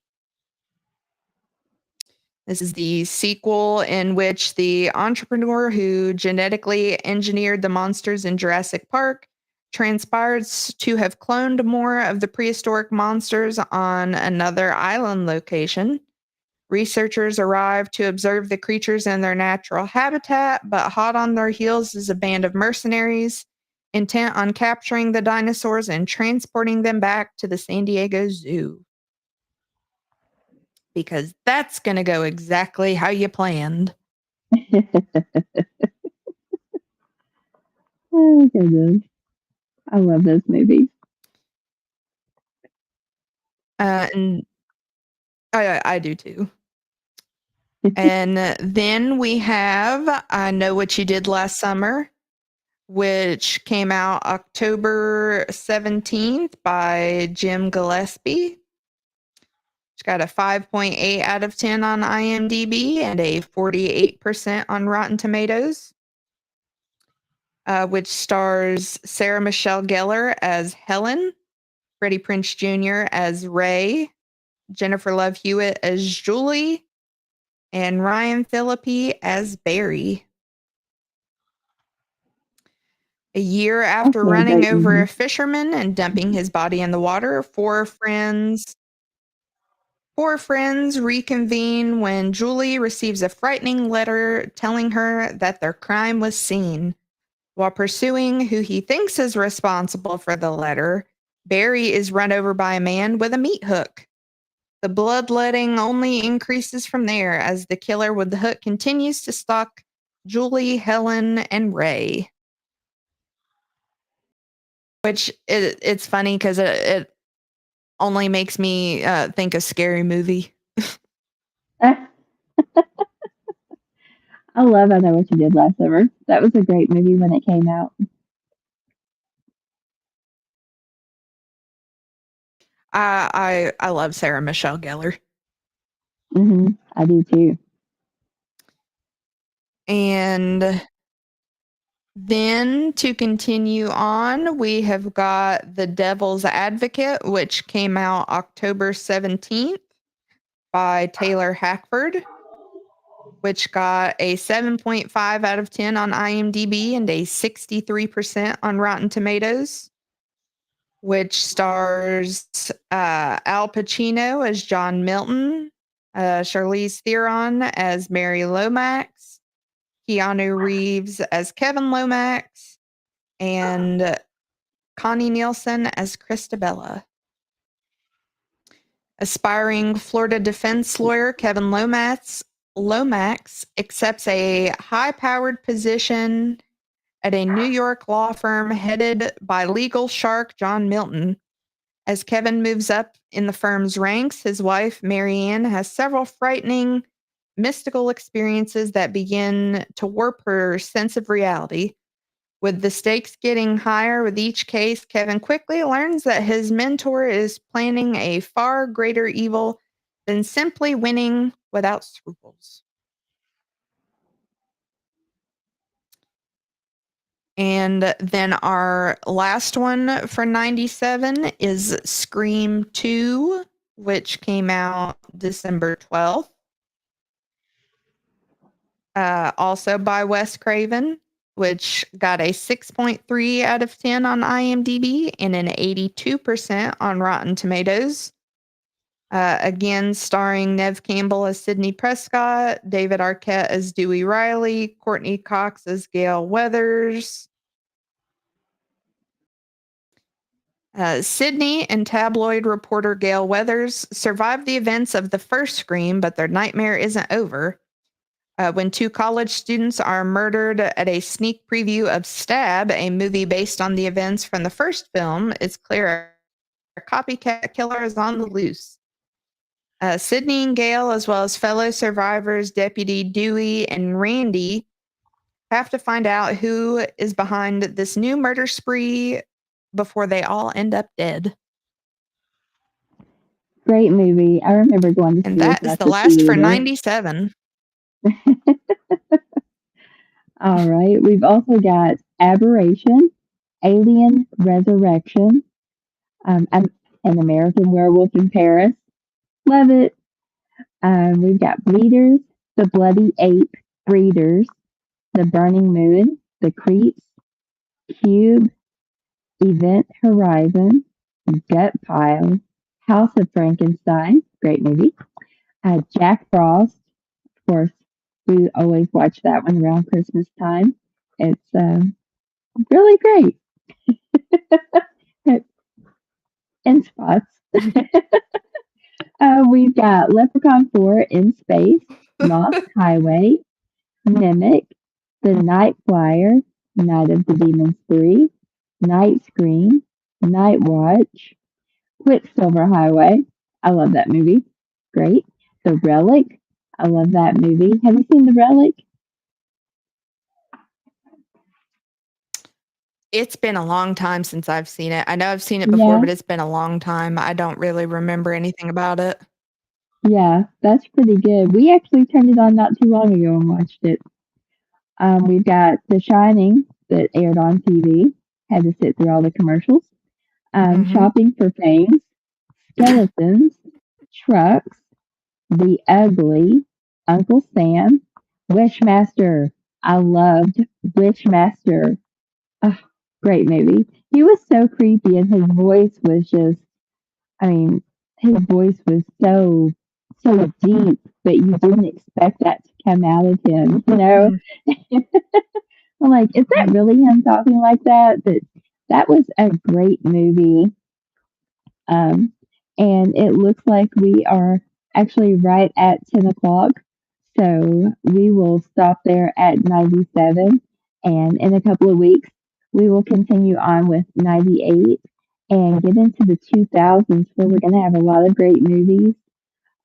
This is the sequel in which the entrepreneur who genetically engineered the monsters in Jurassic Park transpires to have cloned more of the prehistoric monsters on another island location. Researchers arrive to observe the creatures in their natural habitat, but hot on their heels is a band of mercenaries intent on capturing the dinosaurs and transporting them back to the San Diego Zoo. Because that's going to go exactly how you planned.
Oh, goodness. I love those movies.
And I do too. And then we have I Know What You Did Last Summer, which came out October 17th by Jim Gillespie. It's got a 5.8 out of 10 on IMDb and a 48% on Rotten Tomatoes, which stars Sarah Michelle Gellar as Helen, Freddie Prinze Jr. as Ray, Jennifer Love Hewitt as Julie, and Ryan Phillippe as Barry. A year after
Also a
running
great
over
movie.
a fisherman and dumping his body in the water, four friends reconvene when Julie receives a frightening letter telling her that their crime was seen. While pursuing who he thinks is responsible for the letter, Barry is run over by a man with a meat hook. The bloodletting only increases from there as the killer with the hook continues to stalk Julie, Helen, and Ray. Which it's funny because it only makes me think of Scary Movie.
I love I Know What You Did Last Summer. That was a great movie when it came out.
I love Sarah Michelle Gellar.
I do too.
And then to continue on, we have got The Devil's Advocate, which came out October 17th by Taylor Hackford, which got a 7.5 out of 10 on IMDb and a 63% on Rotten Tomatoes, which stars Al Pacino as John Milton, Charlize Theron as Mary Lomax, Keanu Reeves as Kevin Lomax, and Connie Nielsen as Christabella. Aspiring Florida defense lawyer Kevin Lomax accepts a high-powered position at a New York law firm headed by legal shark John Milton. As Kevin moves up in the firm's ranks, his wife, Marianne, has several frightening, mystical experiences that begin to warp her sense of reality. With the stakes getting higher with each case, Kevin quickly learns that his mentor is planning a far greater evil than simply winning without scruples. And then our last one for 97 is Scream 2, which came out December 12th. Also by Wes Craven, which got a 6.3 out of 10 on IMDb and an 82% on Rotten Tomatoes. Again, starring Neve Campbell as Sidney Prescott, David Arquette as Dewey Riley, Courtney Cox as Gail Weathers. Sidney and tabloid reporter Gail Weathers survive the events of the first Scream, but their nightmare isn't over. When two college students are murdered at a sneak preview of Stab, a movie based on the events from the first film, it's clear a copycat killer is on the loose. Sidney and Gail, as well as fellow survivors Deputy Dewey and Randy, have to find out who is behind this new murder spree before they all end up dead.
Great movie. I remember going to
And
see this
that is
at
the
the
last for
theater.
97.
All right. We've also got Aberration, Alien Resurrection, an American Werewolf in Paris. Love it. We've got Bleeders, The Bloody Ape, Breeders, The Burning Moon, The Creeps, Cube, Event Horizon, Gut Pile, House of Frankenstein, great movie. Jack Frost, of course, we always watch that one around Christmas time. It's really great. In spots. We've got Leprechaun 4 in Space, Lost Highway, Mimic, The Night Flyer, Night of the Demons 3, Night Scream, Night Watch, Quicksilver Highway. I love that movie. Great. The Relic. I love that movie. Have you seen The Relic?
It's been a long time since I've seen it. I know I've seen it before,
Yeah.
but it's been a long time. I don't really remember anything about it.
Yeah, that's pretty good. We actually turned it on not too long ago and watched it. We've got The Shining that aired on TV. Had to sit through all the commercials.
Mhm.
Shopping for Fangs, Skeletons, Trucks, The Ugly, Uncle Sam, Wishmaster. I loved Wishmaster. Oh, great movie. He was so creepy and his voice was just, I mean, his voice was so deep, but you didn't expect that to come out of him, you know?
Mhm.
I'm like, is that really him talking like that? But that was a great movie. Um, and it looks like we are actually right at 10 o'clock. So we will stop there at 97. And in a couple of weeks, we will continue on with 98 and get into the 2000s where we're going to have a lot of great movies.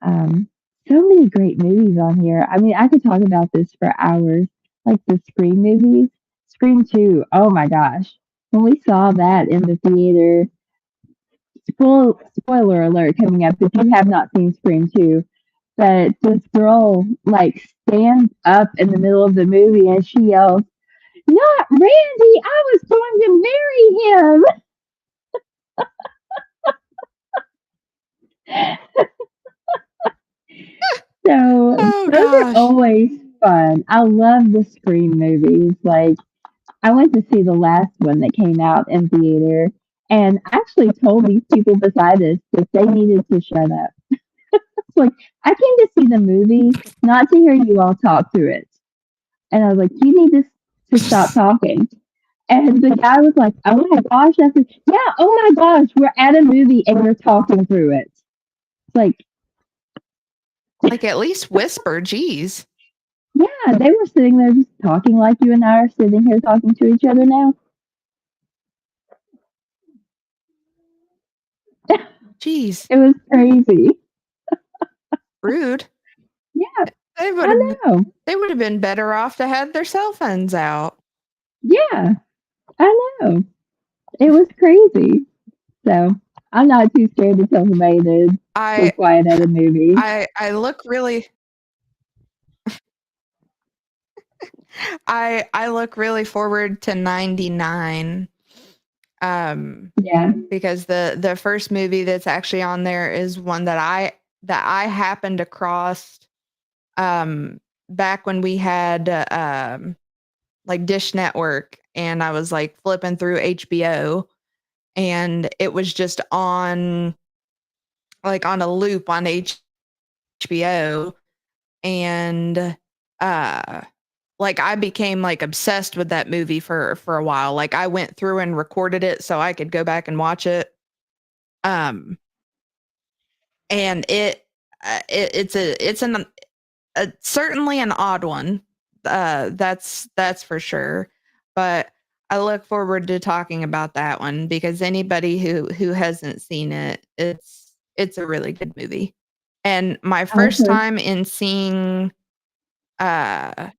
Um, so many great movies on here. I mean, I could talk about this for hours, like the Scream movies. Scream 2, oh my gosh. When we saw that in the theater, spoiler alert coming up if you have not seen Scream 2, but this girl like stands up in the middle of the movie and she yells, "Not Randy! I was going to marry him!" So
Oh
those are
gosh.
always fun. I love the Scream movies. Like I went to see the last one that came out in theater and actually told these people beside us that they needed to shut up. It's like I came to see the movie not to hear you all talk through it. And I was like, you need to stop talking. And the guy was like, oh my gosh. I said, yeah, oh my gosh, we're at a movie and you're talking through it. It's like,
Like at least whisper, geez.
yeah, they were sitting there just talking like you and I are sitting here talking to each other now.
Jeez.
It was crazy.
Rude.
Yeah,
They would
I
have
know.
they would have been better off to have their cell phones out.
Yeah, I know. It was crazy. So I'm not too scared to tell somebody to be
I
quiet at a movie.
I look really I look really forward to 99.
Yeah.
Because the first movie that's actually on there is one that I happened across back when we had like Dish Network and I was like flipping through HBO and it was just on like on a loop on HBO and uh like I became like obsessed with that movie for a while. Like I went through and recorded it so I could go back and watch it. Um and it's certainly an odd one. That's for sure. But I look forward to talking about that one because anybody who hasn't seen it, it's a really good movie. And my
I've
first
heard.
time in uh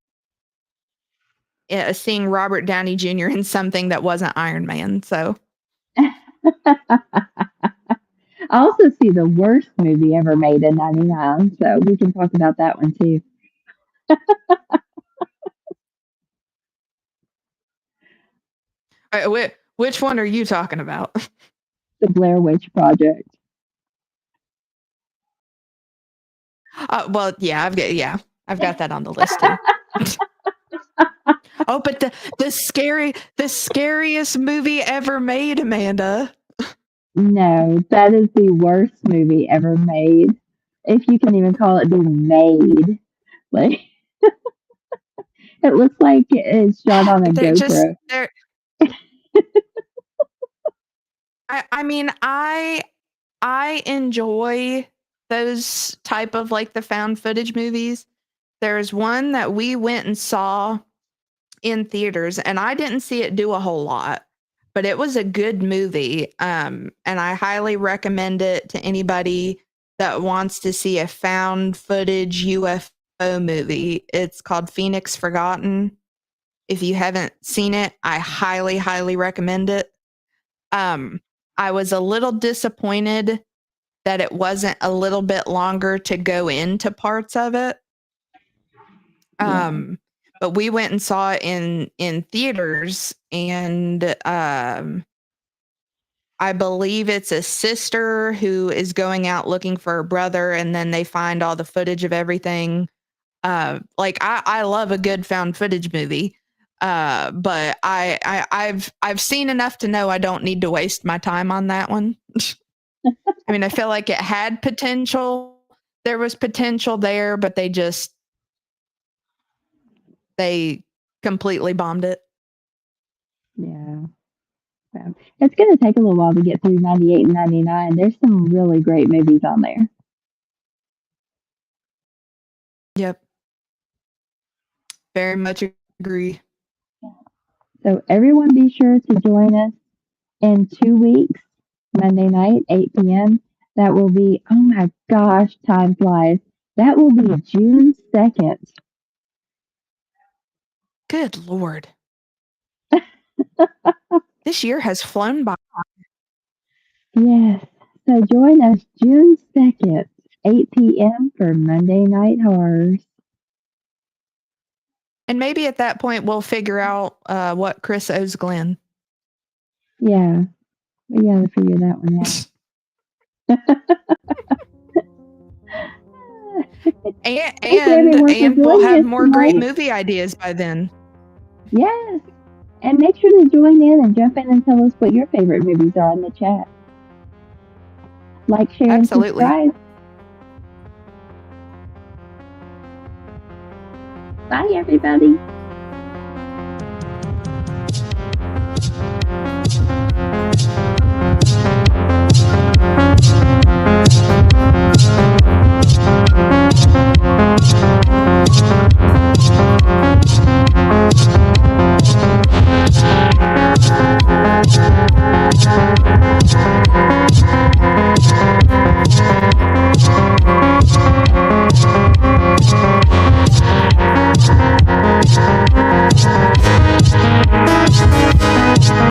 seeing Robert Downey Jr. in something that wasn't Iron Man. So
I also see the worst movie ever made in '99, so we can talk about that one too.
Which one are you talking about?
The Blair Witch Project.
Well, yeah, I've got that on the list too. Oh, but the scariest movie ever made, Amanda.
No, that is the worst movie ever made. If you can even call it being made. Like, it looks like it's shot on a
They're just
GoPro.
they're. I mean, I enjoy those type of like the found footage movies. There's one that we went and saw in theaters, and I didn't see it do a whole lot, but it was a good movie. And I highly recommend it to anybody that wants to see a found footage UFO movie. It's called Phoenix Forgotten. If you haven't seen it, I highly, highly recommend it. I was a little disappointed that it wasn't a little bit longer to go into parts of it.
Yeah.
But we went and saw it in theaters, and I believe it's a sister who is going out looking for her brother, and then they find all the footage of everything. Like I love a good found footage movie. But I've seen enough to know I don't need to waste my time on that one. I mean, I feel like it had potential. There was potential there, but they completely bombed it.
Yeah. It's going to take a little while to get through 98 and 99. There's some really great movies on there.
Yep. Very much agree.
So everyone be sure to join us in 2 weeks, Monday night, 8 p.m. That will be, oh my gosh, time flies. That will be June 2nd.
Good Lord. This year has flown by.
Yes. So join us June 2nd, 8 p.m. for Monday Night Horrors.
And maybe at that point we'll figure out what Chris owes Glenn.
Yeah. We got to figure that one out.
and we'll have more great movie ideas by then.
Yes. And make sure to join in and jump in and tell us what your favorite movies are in the chat. Like, share,
Absolutely.
and subscribe. Bye, everybody.